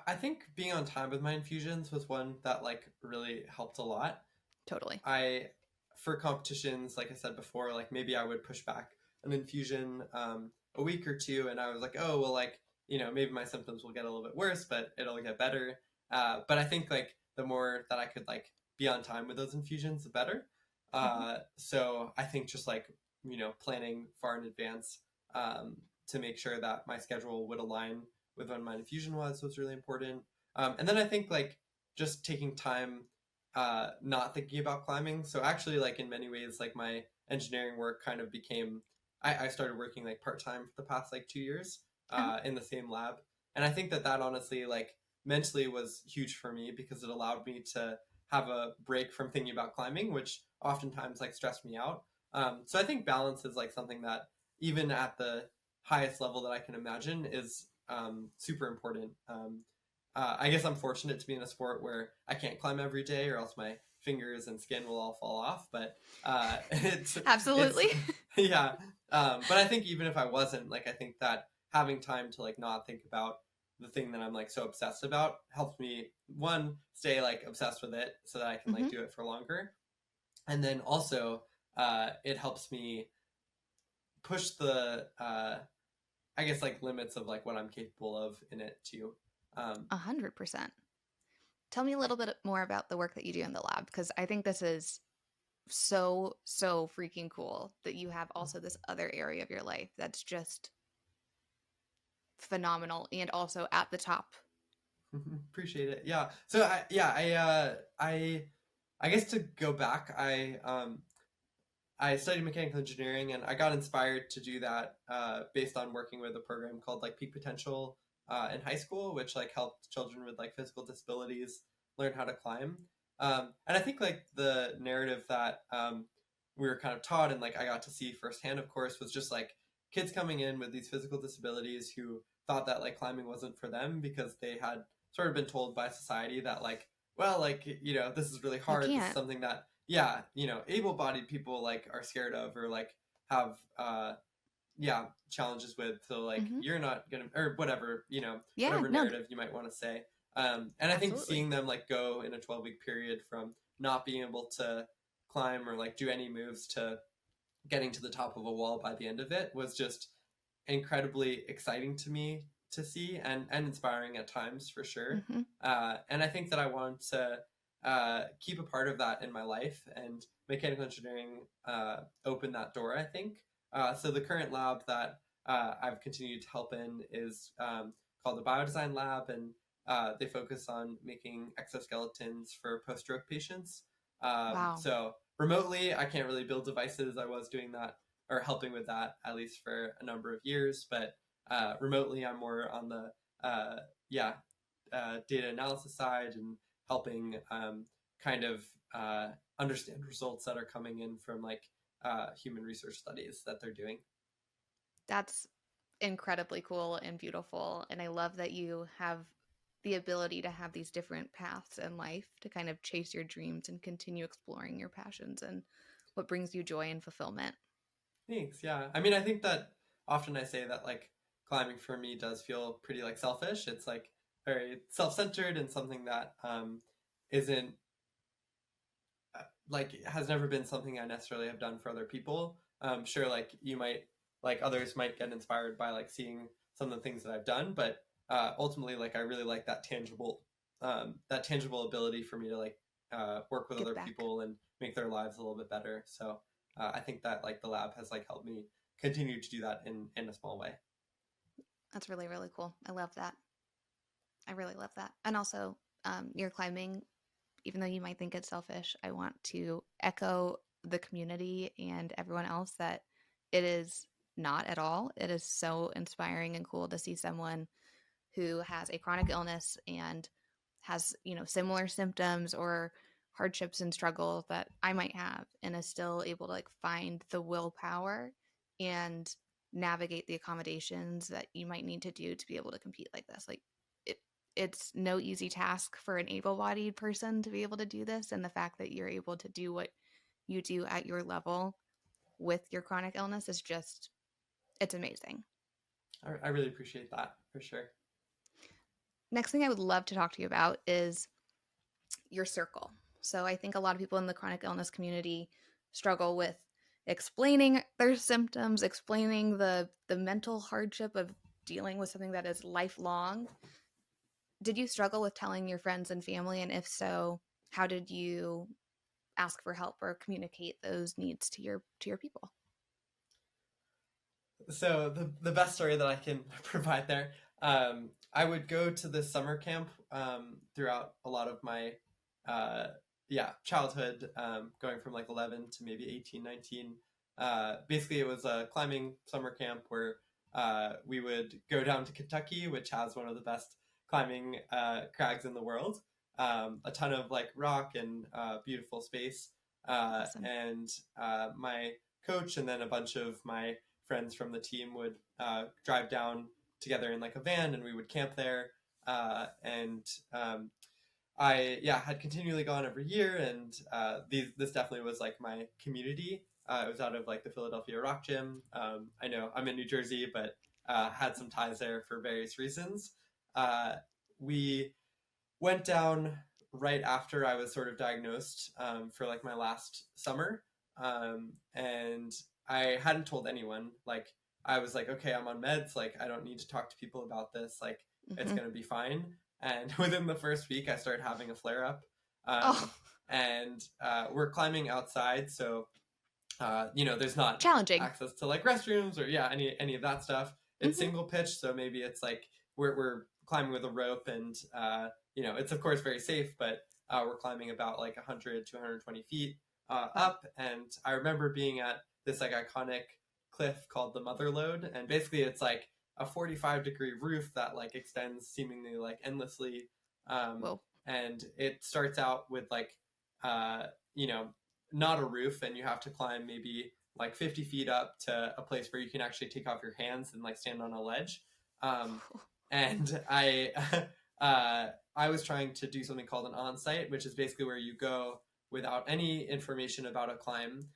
I think being on time with my infusions was one that like really helped a lot. Totally. I for competitions, like I said before, like maybe I would push back an infusion a week or two, and I was like, oh well, like maybe my symptoms will get a little bit worse, but it'll get better. But I think like the more that I could like be on time with those infusions, the better. Hmm. So I think just like planning far in advance to make sure that my schedule would align with when my infusion was really important. And then I think like just taking time not thinking about climbing. So actually, like in many ways, like my engineering work kind of became. I started working like part time for the past like 2 years Uh-huh. in the same lab, and I think that that honestly like mentally was huge for me because it allowed me to have a break from thinking about climbing, which oftentimes like stressed me out. So I think balance is like something that even at the highest level that I can imagine is super important. I guess I'm fortunate to be in a sport where I can't climb every day, or else my fingers and skin will all fall off. But it's Absolutely. yeah. But I think even if I wasn't, like, I think that having time to like not think about the thing that I'm like so obsessed about helps me one stay like obsessed with it so that I can Hmm. like do it for longer, and then also it helps me push the I guess like limits of like what I'm capable of in it too. Um, 100%. Tell me a little bit more about the work that you do in the lab because I think this is so freaking cool that you have also this other area of your life that's just phenomenal and also at the top. Appreciate it. Yeah. So I guess to go back, I studied mechanical engineering and I got inspired to do that based on working with a program called like Peak Potential in high school, which like helped children with like physical disabilities learn how to climb. And I think like the narrative that we were kind of taught and like I got to see firsthand, of course, was just like kids coming in with these physical disabilities who thought that like climbing wasn't for them because they had sort of been told by society that like, well, like, you know, this is really You hard. This is can't. something that, yeah, you know, able-bodied people like are scared of or like have yeah, challenges with. So like Hmm. you're not gonna, or whatever, you know, Yeah, whatever no, narrative you might want to say. And I think absolutely. seeing them like go in a 12-week period from not being able to climb or like do any moves to getting to the top of a wall by the end of it was just incredibly exciting to me to see, and inspiring at times for sure. Hmm. And I think that I want to keep a part of that in my life, and mechanical engineering opened that door, I think. So the current lab that I've continued to help in is called the Biodesign Lab, and they focus on making exoskeletons for post-stroke patients. Wow. So remotely, I can't really build devices. I was doing that or helping with that at least for a number of years, but remotely, I'm more on the yeah data analysis side and helping kind of understand results that are coming in from like human research studies that they're doing. That's incredibly cool and beautiful. And I love that you have the ability to have these different paths in life to kind of chase your dreams and continue exploring your passions and what brings you joy and fulfillment. Thanks. Yeah. I mean, I think that often I say that like climbing for me does feel pretty like selfish. It's like very self-centered and something that isn't like has never been something I necessarily have done for other people. Sure, like you might like others might get inspired by like seeing some of the things that I've done, but ultimately, like I really like that tangible ability for me to like work with Give other back. people and make their lives a little bit better. So I think that like the lab has like helped me continue to do that in a small way. That's really, really cool. I love that. I really love that. And also, your climbing, even though you might think it's selfish, I want to echo the community and everyone else that it is not at all. It is so inspiring and cool to see someone who has a chronic illness and has, similar symptoms or hardships and struggles that I might have and is still able to like find the willpower and navigate the accommodations that you might need to do to be able to compete like this. Like it it's no easy task for an able-bodied person to be able to do this, and the fact that you're able to do what you do at your level with your chronic illness is just it's amazing. I really appreciate that for sure. Next thing I would love to talk to you about is your circle. So I think a lot of people in the chronic illness community struggle with explaining their symptoms, explaining the mental hardship of dealing with something that is lifelong. Did you struggle with telling your friends and family, and if so, how did you ask for help or communicate those needs to your people? So the best story that I can provide there, I would go to this summer camp throughout a lot of my yeah childhood, going from like 11 to maybe 18, 19. Basically, it was a climbing summer camp where we would go down to Kentucky, which has one of the best climbing crags in the world. A ton of like rock and beautiful space. Awesome. And my coach and then a bunch of my friends from the team would drive down together in like a van, and we would camp there. And I had continually gone every year, and this definitely was like my community. It was out of like the Philadelphia Rock Gym. I know I'm in New Jersey, but had some ties there for various reasons. We went down right after I was sort of diagnosed for like my last summer. And I hadn't told anyone. Like, I was like, okay, I'm on meds. Like, I don't need to talk to people about this. Like, it's Mm-hmm. going to be fine. And within the first week, I started having a flare up. Oh, And we're climbing outside. So there's not challenging. access to like restrooms or any of that stuff. It's Mm-hmm. single pitch, so maybe it's like we're climbing with a rope, and it's of course very safe, but we're climbing about like 100 to 120 feet Wow. up. And I remember being at this like iconic cliff called the Mother Lode, and basically it's like a 45-degree roof that like extends seemingly like endlessly. um, Whoa. and it starts out with like uh, you know not a roof, and you have to climb maybe like 50 feet up to a place where you can actually take off your hands and like stand on a ledge. And I was trying to do something called an on-site, which is basically where you go without any information about a climb,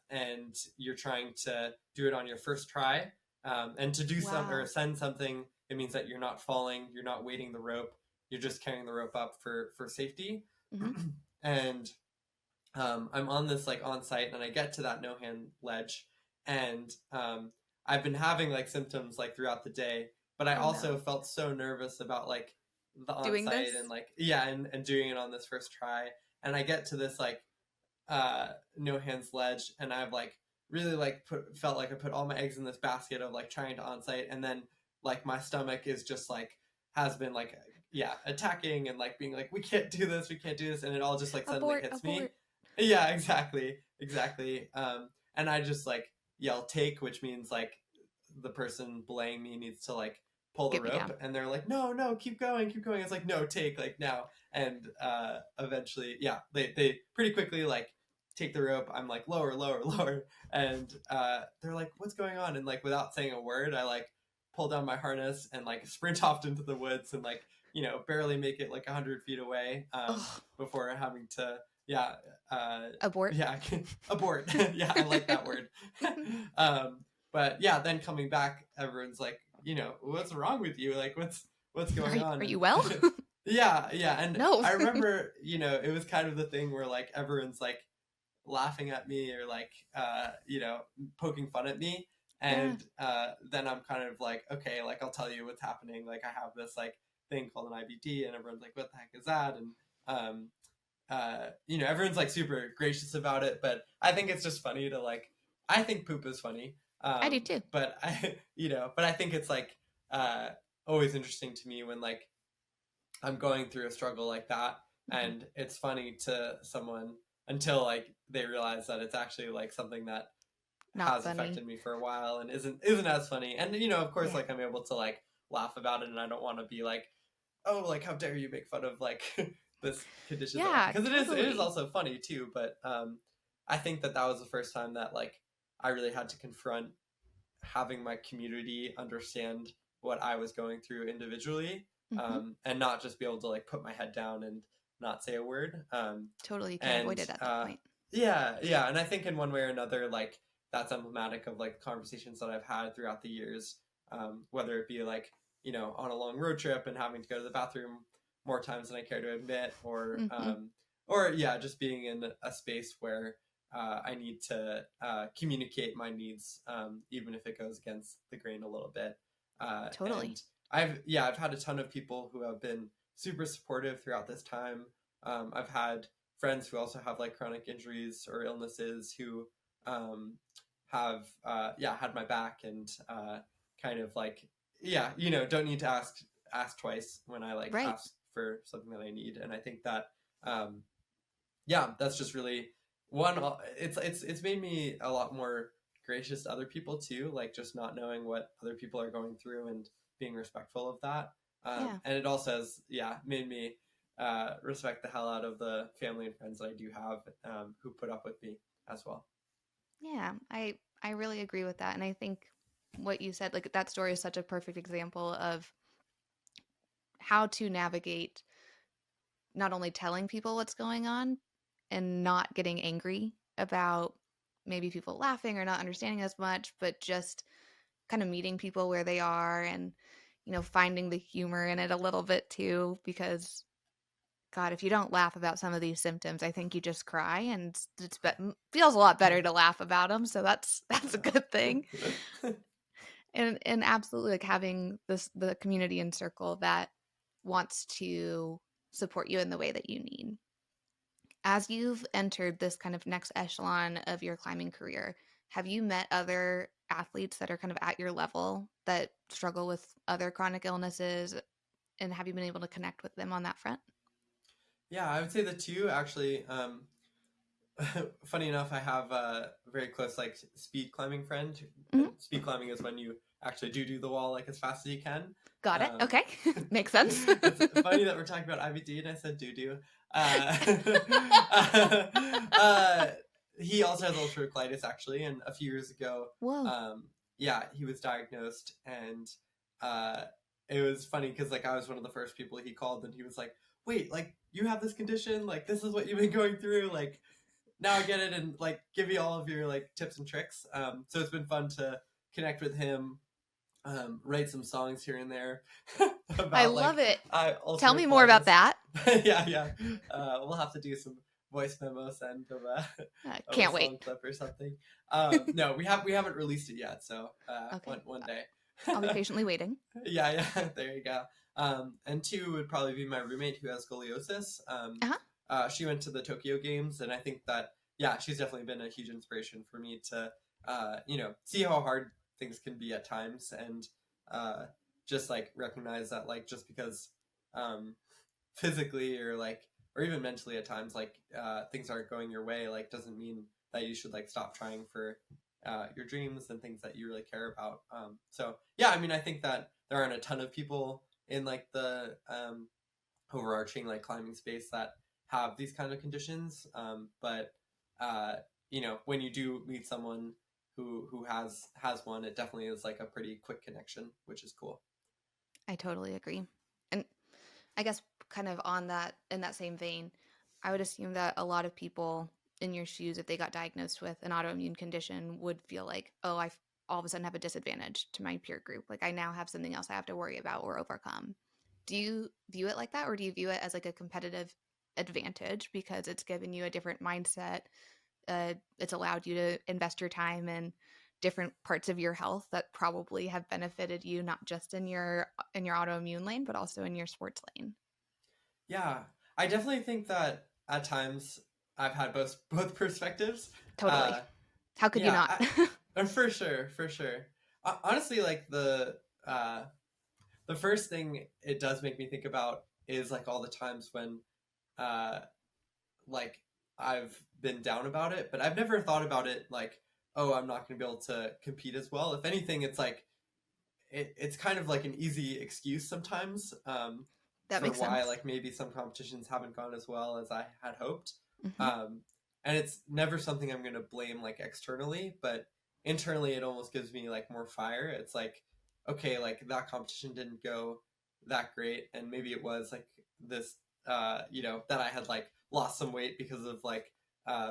and you're trying to do it on your first try. And to do some or send something, it means that you're not falling, you're not weighting the rope, you're just carrying the rope up for safety. And I'm on this like on site, and I get to that no hand ledge, and I've been having like symptoms like throughout the day, but I also felt so nervous about like the on site and like and doing it on this first try. And I get to this like no hands ledge, and I've like really like felt like I put all my eggs in this basket of like trying to on site, and then like my stomach is just like has been like attacking and like being like, we can't do this, and it all just like suddenly hits me. Yeah, exactly. And I just like yell take, which means like the person belaying me needs to like pull the rope, and they're like, no, keep going. It's like, no, take, like now. And eventually, they pretty quickly like take the rope. I'm like lower, and they're like, what's going on? And like without saying a word, I like pull down my harness and like sprint off into the woods and like, you know, barely make it like 100 feet away before having to abort. Abort. Yeah, I like that word. But yeah, then coming back, everyone's like, you know, what's wrong with you? Like, what's going on? Are you well? Yeah. And no. I remember, you know, it was kind of the thing where like everyone's like laughing at me or like, you know, poking fun at me. And then I'm kind of like, okay, like I'll tell you what's happening. Like I have this like thing called an IBD, and everyone's like, what the heck is that? And you know, everyone's like super gracious about it, but I think it's just funny to like, I think poop is funny. I do too. But I think it's like always interesting to me when like I'm going through a struggle like that, and it's funny to someone until like they realize that it's actually like something that has affected me for a while and isn't as funny. And you know, of course, like I'm able to like laugh about it, and I don't want to be like, oh, like how dare you make fun of like this condition? Because it is also funny too. But I think that was the first time that like I really had to confront having my community understand what I was going through individually, and not just be able to like put my head down and not say a word. Totally, you can't avoid it at that point. Yeah, and I think in one way or another, like that's emblematic of like conversations that I've had throughout the years, whether it be like, you know, on a long road trip and having to go to the bathroom more times than I care to admit, or just being in a space where I need to communicate my needs, even if it goes against the grain a little bit. Totally. And I've had a ton of people who have been super supportive throughout this time. I've had friends who also have like chronic injuries or illnesses who have had my back and kind of like, you know, don't need to ask twice when I like ask for something that I need. And I think that that's just really it's made me a lot more gracious to other people too, like just not knowing what other people are going through and being respectful of that. And it also has made me respect the hell out of the family and friends that I do have, who put up with me as well. Yeah, I really agree with that. And I think what you said, like that story is such a perfect example of how to navigate not only telling people what's going on and not getting angry about maybe people laughing or not understanding as much, but just kind of meeting people where they are and, you know, finding the humor in it a little bit too, because God, if you don't laugh about some of these symptoms, I think you just cry, and it feels a lot better to laugh about them. So that's a good thing. and absolutely, like having the community and circle that wants to support you in the way that you need. As you've entered this kind of next echelon of your climbing career, have you met other athletes that are kind of at your level that struggle with other chronic illnesses, and have you been able to connect with them on that front? Yeah, I would say the two actually. Funny enough, I have a very close like speed climbing friend. Speed climbing is when you actually do the wall like as fast as you can. Got it. Okay. Makes sense. It's funny that we're talking about IBD and I said doo-doo. he also has ulcerative colitis actually, and a few years ago, Whoa. yeah, he was diagnosed, and uh, it was funny because like I was one of the first people he called, and he was like, "Wait, like you have this condition? Like this is what you've been going through? Like now I get it," and like give you all of your like tips and tricks. So it's been fun to connect with him, write some songs here and there I about love like it. Tell ulcerative me more about colitis. that. Yeah, yeah. We'll have to do some voice memo send of a Can't wait. song clip or something. No, we haven't released it yet, so Okay. one day. I'll be patiently waiting. Yeah, yeah. There you go. And two would probably be my roommate who has scoliosis. Uh-huh. She went to the Tokyo Games, and I think that yeah, she's definitely been a huge inspiration for me to see how hard things can be at times, and just like recognize that like just because um, physically or even mentally at times like things aren't going your way like doesn't mean that you should like stop trying for your dreams and things that you really care about. So yeah, I mean I think that there aren't a ton of people in like the overarching like climbing space that have these kind of conditions, but uh, when you do meet someone who has one, it definitely is like a pretty quick connection, which is cool. I totally agree. And I guess kind of on that, in that same vein, I would assume that a lot of people in your shoes, if they got diagnosed with an autoimmune condition, would feel like, oh, all of a sudden have a disadvantage to my peer group. Like I now have something else I have to worry about or overcome. Do you view it like that, or do you view it as like a competitive advantage because it's given you a different mindset? It's allowed you to invest your time in different parts of your health that probably have benefited you not just in your autoimmune lane but also in your sports lane. Yeah, I definitely think that at times I've had both perspectives. Totally. How could you Yeah, not? for sure, for sure. Honestly, like the first thing it does make me think about is like all the times when uh like I've been down about it, but I've never thought about it like, oh, I'm not going to be able to compete as well. If anything, it's like it's kind of like an easy excuse sometimes, That for makes why sense. like maybe some competitions haven't gone as well as I had hoped. Hmm. Um, and it's never something I'm going to blame like externally, but internally it almost gives me like more fire. It's like, okay, like that competition didn't go that great, and maybe it was like this, that I had like lost some weight because of like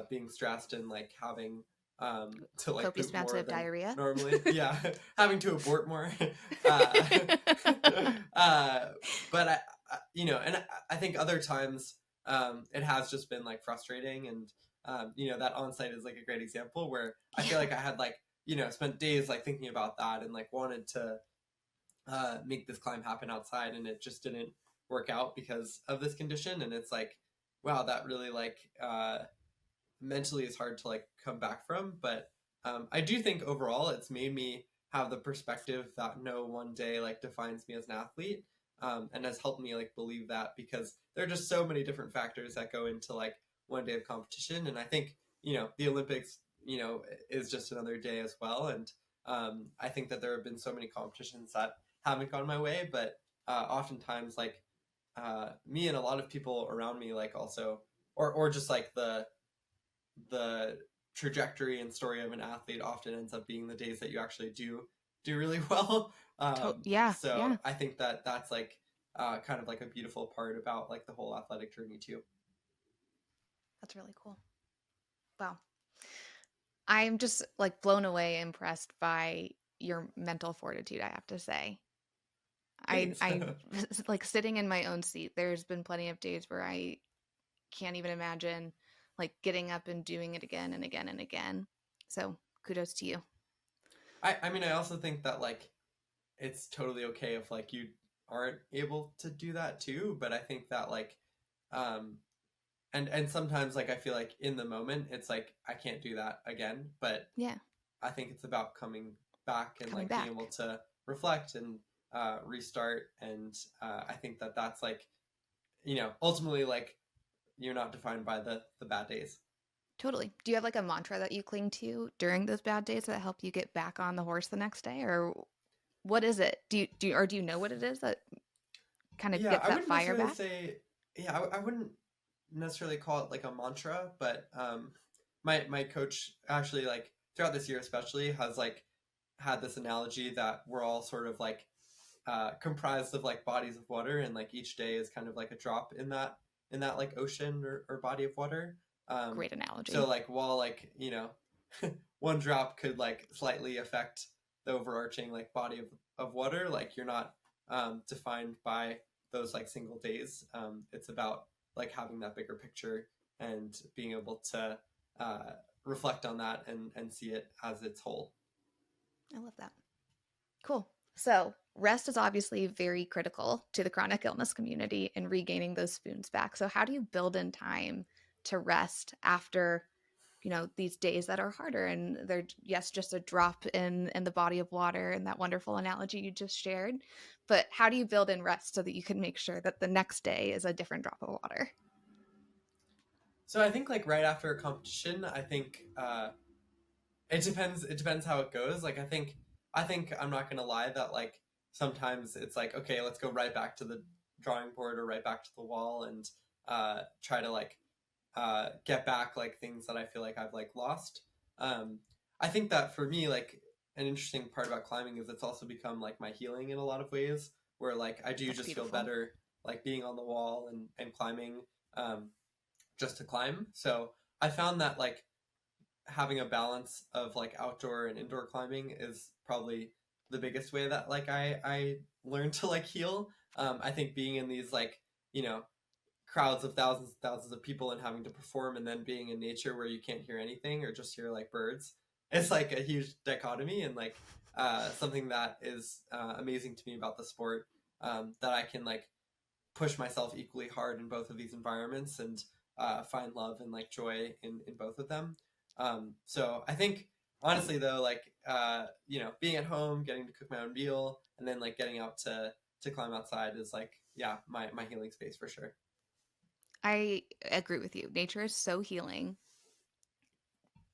being stressed and like having to like Copious poop amounts more of than diarrhea. normally. Yeah, having to abort more. uh, uh, but and I think other times it has just been like frustrating, and that on site is like a great example where I feel Yeah. like I had like spent days like thinking about that and like wanted to make this climb happen outside, and it just didn't work out because of this condition, and it's like wow, that really like mentally is hard to like come back from. But I do think overall it's made me have the perspective that no one day like defines me as an athlete, and has helped me like believe that because there are just so many different factors that go into like one day of competition. And I think the Olympics is just another day as well. And I think that there have been so many competitions that haven't gone my way, but oftentimes like me and a lot of people around me like also or just like the trajectory and story of an athlete often ends up being the days that you actually do really well. Yeah, So yeah. I think that that's like kind of like a beautiful part about like the whole athletic journey too. That's really cool. Wow. I'm just like blown away, impressed by your mental fortitude, I have to say. Thanks. I like sitting in my own seat. There's been plenty of days where I can't even imagine like getting up and doing it again and again and again. So kudos to you. I mean I also think that like it's totally okay if like you aren't able to do that too, but I think that like um and sometimes like I feel like in the moment it's like I can't do that again, but Yeah, I think it's about coming back and coming like being able back. to reflect and restart. And I think that that's like, ultimately like you're not defined by the bad days. Totally. Do you have like a mantra that you cling to during those bad days that help you get back on the horse the next day, or what is it? Do you know what it is that kind of Yeah, gets I that wouldn't fire necessarily back? say, yeah, I wouldn't necessarily call it like a mantra, but my coach actually like throughout this year especially has like had this analogy that we're all sort of like comprised of like bodies of water, and like each day is kind of like a drop in that like ocean or body of water. Great analogy. So like while like one drop could like slightly affect the overarching like body of water, like you're not defined by those like single days. It's about like having that bigger picture and being able to reflect on that and see it as its whole. I love that. Cool. So, rest is obviously very critical to the chronic illness community and regaining those spoons back. So, how do you build in time to rest after, these days that are harder and they're, yes, just a drop in the body of water and that wonderful analogy you just shared, but how do you build in rest so that you can make sure that the next day is a different drop of water? So I think like right after a competition, I think it depends. It depends how it goes. Like I think I'm not gonna lie that like sometimes it's like okay, let's go right back to the drawing board or right back to the wall and try to like get back like things that I feel like I've like lost. Um, I think that for me, like an interesting part about climbing is it's also become like my healing in a lot of ways. Where like I do That's just feel beautiful. better like being on the wall and climbing just to climb. So I found that like having a balance of like outdoor and indoor climbing is probably the biggest way that like I learned to like heal. I think being in these like you know crowds of thousands of people and having to perform and then being in nature where you can't hear anything or just hear like birds, it's like a huge dichotomy and like something that is amazing to me about the sport, that I can like push myself equally hard in both of these environments and find love and like joy in both of them. So I think honestly though, like being at home, getting to cook my own meal, and then like getting out to climb outside is like my healing space for sure. I agree with you. Nature is so healing.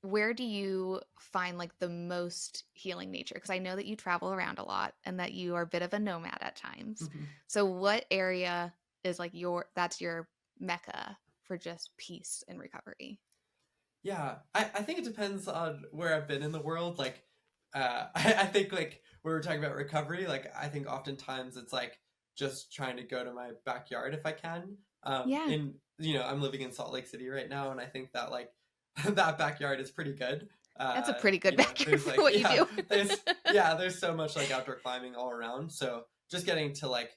Where do you find like the most healing nature? Because I know that you travel around a lot and that you are a bit of a nomad at times. So what area is like that's your mecca for just peace and recovery? Yeah, I think it depends on where I've been in the world. Like, I think like when we're talking about recovery, like I think oftentimes it's like just trying to go to my backyard if I can. Yeah, In I'm living in Salt Lake City right now, and I think that like that backyard is pretty good. that's a pretty good backyard There's for like what you do. there's so much like outdoor climbing all around. So just getting to like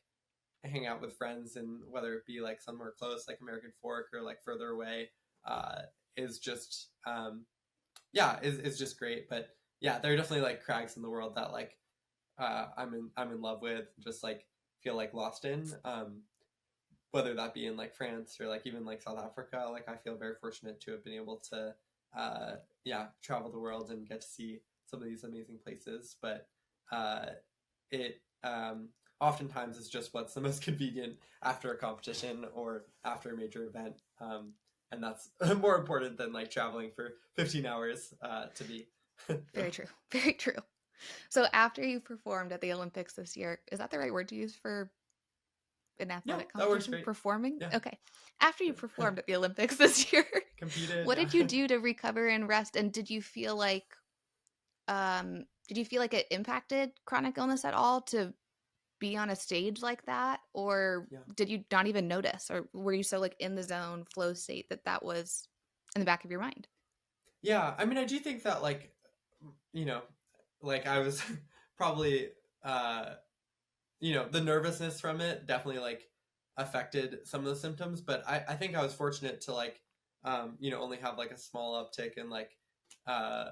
hang out with friends and whether it be like somewhere close like American Fork or like further away uh, is just is just great. But yeah, there are definitely like crags in the world that like I'm in love with, just like feel like lost in. Whether that be in like France or like even like South Africa, like I feel very fortunate to have been able to travel the world and get to see some of these amazing places. But it oftentimes is just what's the most convenient after a competition or after a major event. And that's more important than like traveling for 15 hours to be. Very true. Very true. So after you performed at the Olympics this year, is that the right word to use for an Yeah, athletic that works competition? great. Performing? Yeah, Okay. After you performed at the Olympics this year, competed. what Yeah. did you do to recover and rest? And did you feel like it impacted chronic illness at all to be on a stage like that? Or Yeah. did you not even notice? Or were you so like in the zone flow state that was in the back of your mind? Yeah, I mean, I do think that you know, like I was probably uh the nervousness from it definitely like affected some of the symptoms, but I think I was fortunate to like only have like a small uptick in like uh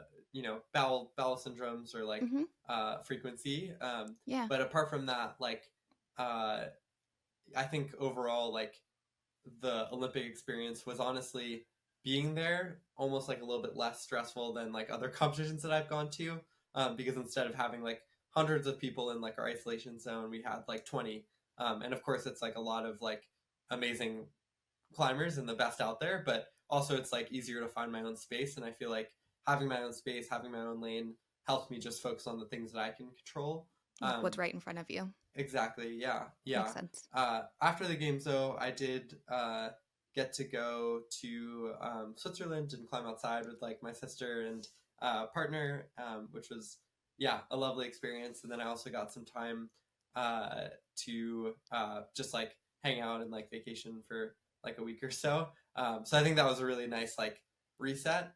bowel syndromes or like Mm-hmm. frequency. Yeah. But apart from that, like uh I think overall like the Olympic experience was honestly being there almost like a little bit less stressful than like other competitions that I've gone to, because instead of having like hundreds of people in like our isolation zone, we had like 20. And of course, it's like a lot of like amazing climbers and the best out there, but also it's like easier to find my own space. And I feel like having my own space, having my own lane helps me just focus on the things that I can control. Like what's Um, right in front of you. exactly. Yeah. Makes Yeah. sense. After the games, though, I did. get to go to Switzerland and climb outside with like my sister and partner, which was a lovely experience. And then I also got some time to just like hang out and like vacation for like a week or so. So I think that was a really nice like reset.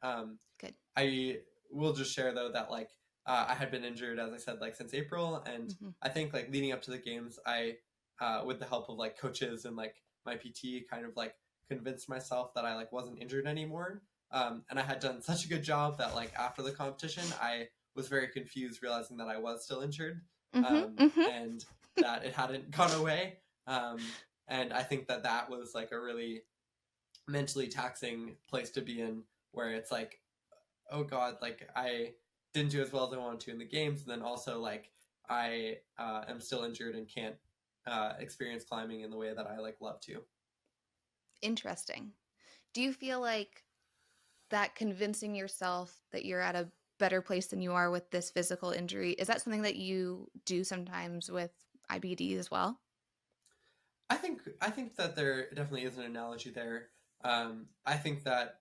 Good. I will just share though that like I had been injured, as I said, like since April, and I think like leading up to the games, I with the help of like coaches and like my PT, kind of like convinced myself that I like wasn't injured anymore. And I had done such a good job that like after the competition, I was very confused, realizing that I was still injured, and that it hadn't gone away. And I think that that was like a really mentally taxing place to be in, where it's like, oh God, like I didn't do as well as I wanted to in the games. And then also like I am still injured and can't experience climbing in the way that I like love to. Interesting. Do you feel like that convincing yourself that you're at a better place than you are with this physical injury, is that something that you do sometimes with IBD as well? I think that there definitely is an analogy there. I think that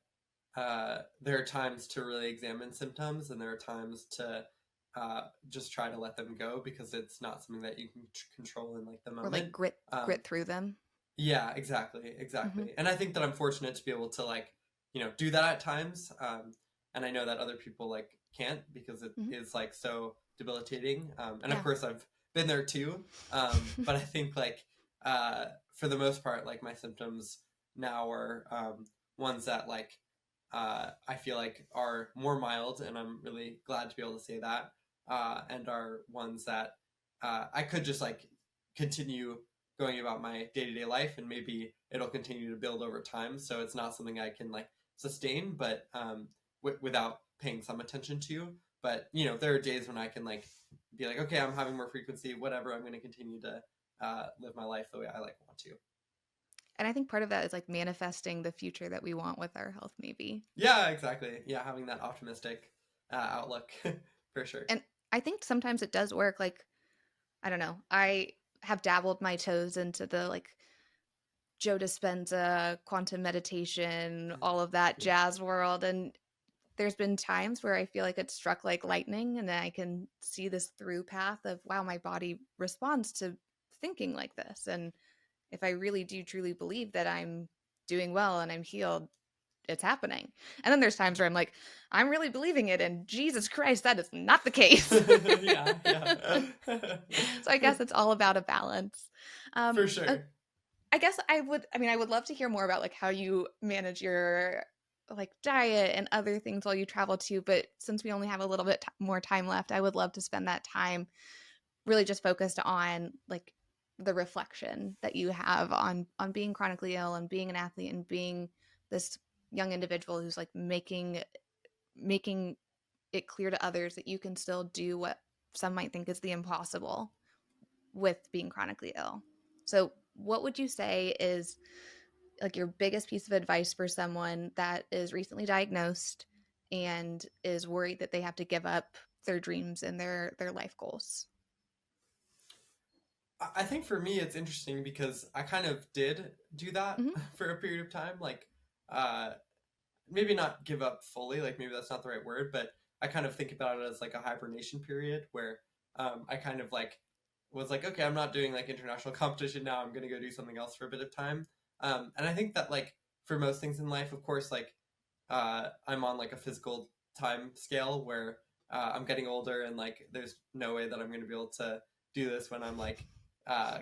there are times to really examine symptoms, and there are times to just try to let them go, because it's not something that you can control in like the Or like moment. grit through them? Yeah, exactly. And I think that I'm fortunate to be able to like, do that at times. And I know that other people like can't, because it is like so debilitating. And of course I've been there too. But I think like for the most part, like my symptoms now are ones that like I feel like are more mild, and I'm really glad to be able to say that. And are ones that I could just like continue going about my day-to-day life, and maybe it'll continue to build over time, so it's not something I can like sustain, but without paying some attention to. But there are days when I can like be like, okay, I'm having more frequency, whatever, I'm going to continue to live my life the way I like want to. And I think part of that is like manifesting the future that we want with our health, maybe. Yeah, exactly. Yeah, having that optimistic outlook for sure. And I think sometimes it does work. Like, I don't know, I have dabbled my toes into the like Joe Dispenza, quantum meditation, all of that jazz world. And there's been times where I feel like it's struck like lightning, and then I can see this through path of, wow, my body responds to thinking like this. And if I really do truly believe that I'm doing well and I'm healed, it's happening. And then there's times where I'm like, I'm really believing it, and Jesus Christ, that is not the case. Yeah. So I guess it's all about a balance. For sure. I guess I would love to hear more about like how you manage your like diet and other things while you travel too. But since we only have a little bit more time left, I would love to spend that time really just focused on like the reflection that you have on being chronically ill and being an athlete and being this young individual who's like making it clear to others that you can still do what some might think is the impossible with being chronically ill. So what would you say is like your biggest piece of advice for someone that is recently diagnosed and is worried that they have to give up their dreams and their life goals? I think for me it's interesting, because I kind of did do that for a period of time. Like maybe not give up fully, like maybe that's not the right word, but I kind of think about it as like a hibernation period, where I kind of like was like, okay, I'm not doing like international competition now, I'm gonna go do something else for a bit of time. And I think that like for most things in life, of course, like I'm on like a physical time scale where I'm getting older, and like there's no way that I'm gonna be able to do this when I'm like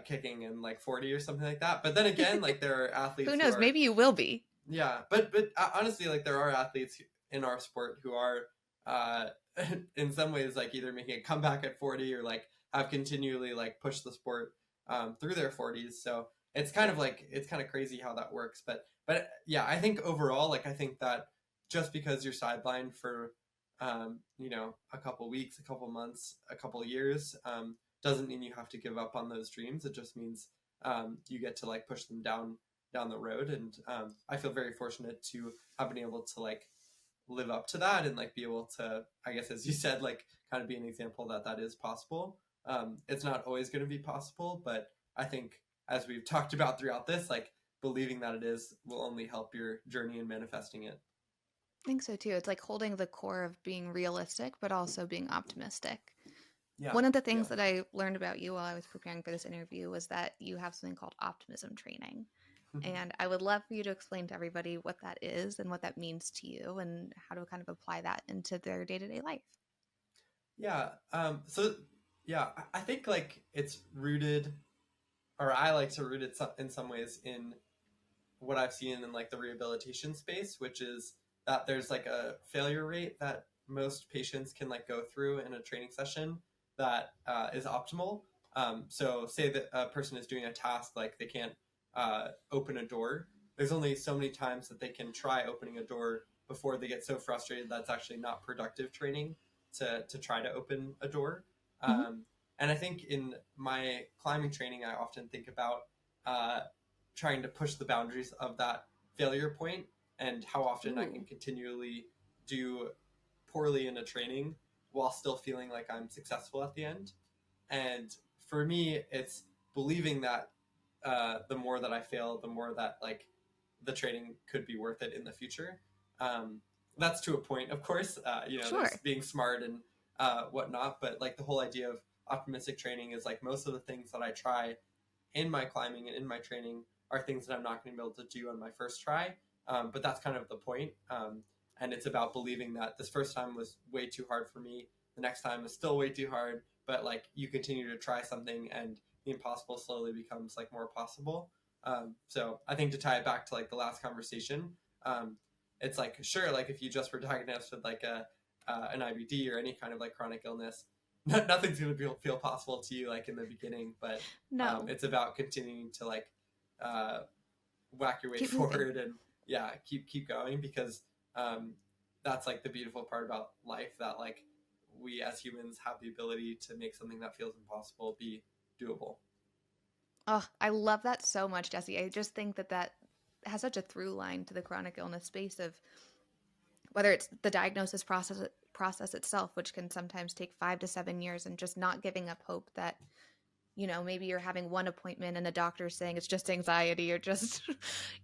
kicking in like 40 or something like that. But then again, like there are athletes who knows, maybe you will be. Yeah, but honestly, like there are athletes in our sport who are in some ways like either making a comeback at 40, or like have continually like pushed the sport through their 40s. So it's kind of crazy how that works. But yeah, I think overall, like I think that just because you're sidelined for a couple weeks, a couple months, a couple years, doesn't mean you have to give up on those dreams. It just means you get to like push them down the road. And I feel very fortunate to have been able to like live up to that, and like be able to, I guess as you said, like kind of be an example that is possible. It's not always going to be possible, but I think as we've talked about throughout this, like believing that it is will only help your journey in manifesting it. I think so too. It's like holding the core of being realistic, but also being optimistic. Yeah, One of the yeah. things that I learned about you while I was preparing for this interview was that you have something called Optimism training. And I would love for you to explain to everybody what that is and what that means to you and how to kind of apply that into their day-to-day life. Yeah. So yeah, I think like it's rooted, or I like to root it in some ways in what I've seen in like the rehabilitation space, which is that there's like a failure rate that most patients can like go through in a training session that is optimal. So say that a person is doing a task like they can't open a door. There's only so many times that they can try opening a door before they get so frustrated that's actually not productive training to try to open a door. Mm-hmm. And I think in my climbing training, I often think about uh, trying to push the boundaries of that failure point and how often I can Ooh. continually do poorly in a training while still feeling like I'm successful at the end. And for me, it's believing that the more that I fail, the more that like the training could be worth it in the future. Um, that's to a point, of course. There's Sure. being smart and whatnot, but like the whole idea of optimistic training is like most of the things that I try in my climbing and in my training are things that I'm not going to be able to do on my first try. But that's kind of the point. And it's about believing that this first time was way too hard for me. The next time is still way too hard. But like you continue to try something and the impossible slowly becomes like more possible. So I think to tie it back to like the last conversation, it's like, sure, like if you just were diagnosed with like an IBD or any kind of like chronic illness, nothing's going to feel possible to you like in the beginning, but No. it's about continuing to like uh, whack your way Keep moving. forward and yeah, keep going because um, that's like the beautiful part about life that like we as humans have the ability to make something that feels impossible be doable. Oh, I love that so much, Jesse. I just think that that has such a through line to the chronic illness space of whether it's the diagnosis process itself, which can sometimes take 5 to 7 years, and just not giving up hope that maybe you're having one appointment and a doctor's saying it's just anxiety or just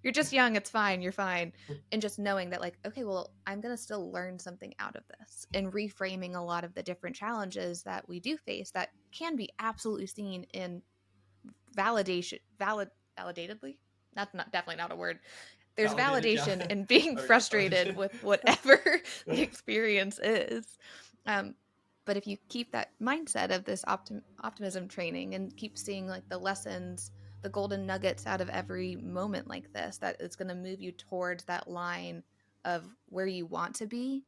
you're just young, it's fine, you're fine. And just knowing that like, okay, well, I'm going to still learn something out of this and reframing a lot of the different challenges that we do face that can be absolutely seen in validatedly. That's not definitely not a word. There's Validated, yeah. validation in being Oh yeah, frustrated validation. with whatever the experience is. Um, but if you keep that mindset of this optimism training and keep seeing like the lessons, the golden nuggets out of every moment like this, that it's going to move you towards that line of where you want to be,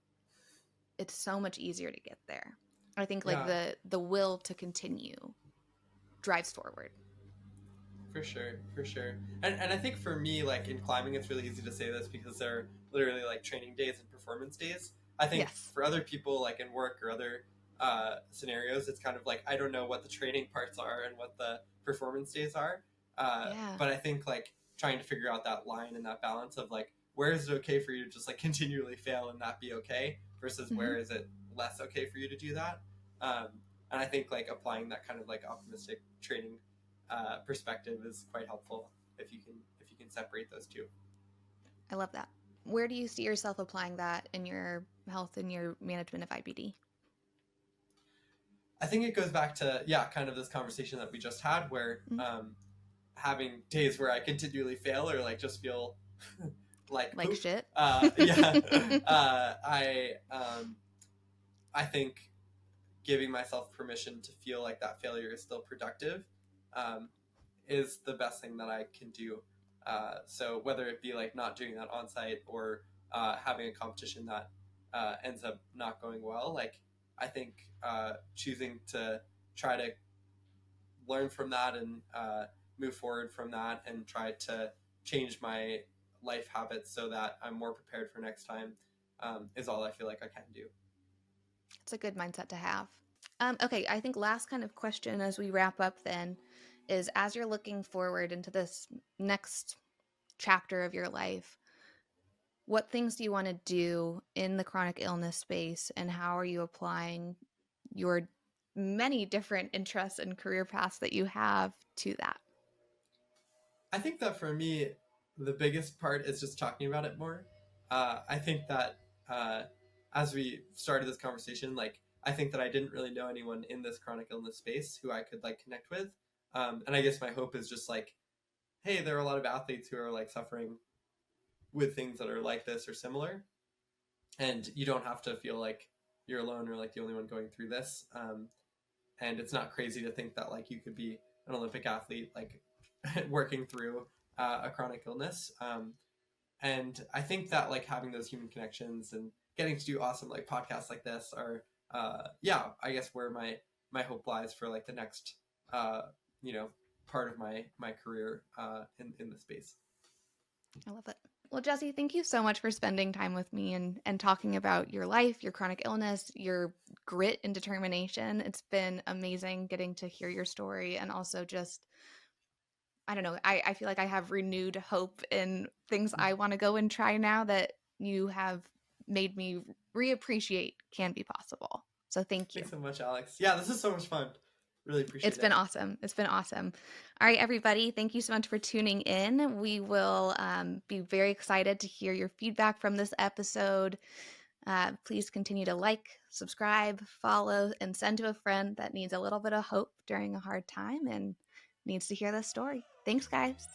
it's so much easier to get there. I think like Yeah, the will to continue drives forward. for sure. And I think for me, like in climbing, it's really easy to say this because they're literally like training days and performance days. I think Yes. for other people, like in work or other scenarios, it's kind of like I don't know what the training parts are and what the performance days are. Yeah. But I think like trying to figure out that line and that balance of like where is it okay for you to just like continually fail and that be okay versus Mm-hmm. where is it less okay for you to do that. Um, and I think like applying that kind of like optimistic training perspective is quite helpful if you can separate those two. I love that. Where do you see yourself applying that in your health and your management of IBD? I think it goes back to yeah, kind of this conversation that we just had, where Mm-hmm. having days where I continually fail or like just feel like Like poop. shit. Yeah, I think giving myself permission to feel like that failure is still productive um, is the best thing that I can do. So whether it be like not doing that on site or having a competition that ends up not going well, like I think choosing to try to learn from that and move forward from that and try to change my life habits so that I'm more prepared for next time is all I feel like I can do. It's a good mindset to have. Okay, I think last kind of question as we wrap up then is as you're looking forward into this next chapter of your life, what things do you want to do in the chronic illness space and how are you applying your many different interests and career paths that you have to that? I think that for me, the biggest part is just talking about it more. I think that as we started this conversation, like I think that I didn't really know anyone in this chronic illness space who I could like connect with. And I guess my hope is just like, hey, there are a lot of athletes who are like suffering with things that are like this or similar, and you don't have to feel like you're alone or like the only one going through this. And it's not crazy to think that like you could be an Olympic athlete like working through a chronic illness. And I think that like having those human connections and getting to do awesome like podcasts like this are I guess where my hope lies for like the next uh, you know part of my career in the space. I love it. Well, Jesse, thank you so much for spending time with me and talking about your life, your chronic illness, your grit and determination. It's been amazing getting to hear your story, and also just, I don't know, I feel like I have renewed hope in things I want to go and try now that you have made me reappreciate can be possible. So thank you. Thanks so much, Alex. Yeah, this is so much fun. Really appreciate It's been awesome. It's been awesome. All right, everybody. Thank you so much for tuning in. We will be very excited to hear your feedback from this episode. Please continue to like, subscribe, follow, and send to a friend that needs a little bit of hope during a hard time and needs to hear this story. Thanks, guys.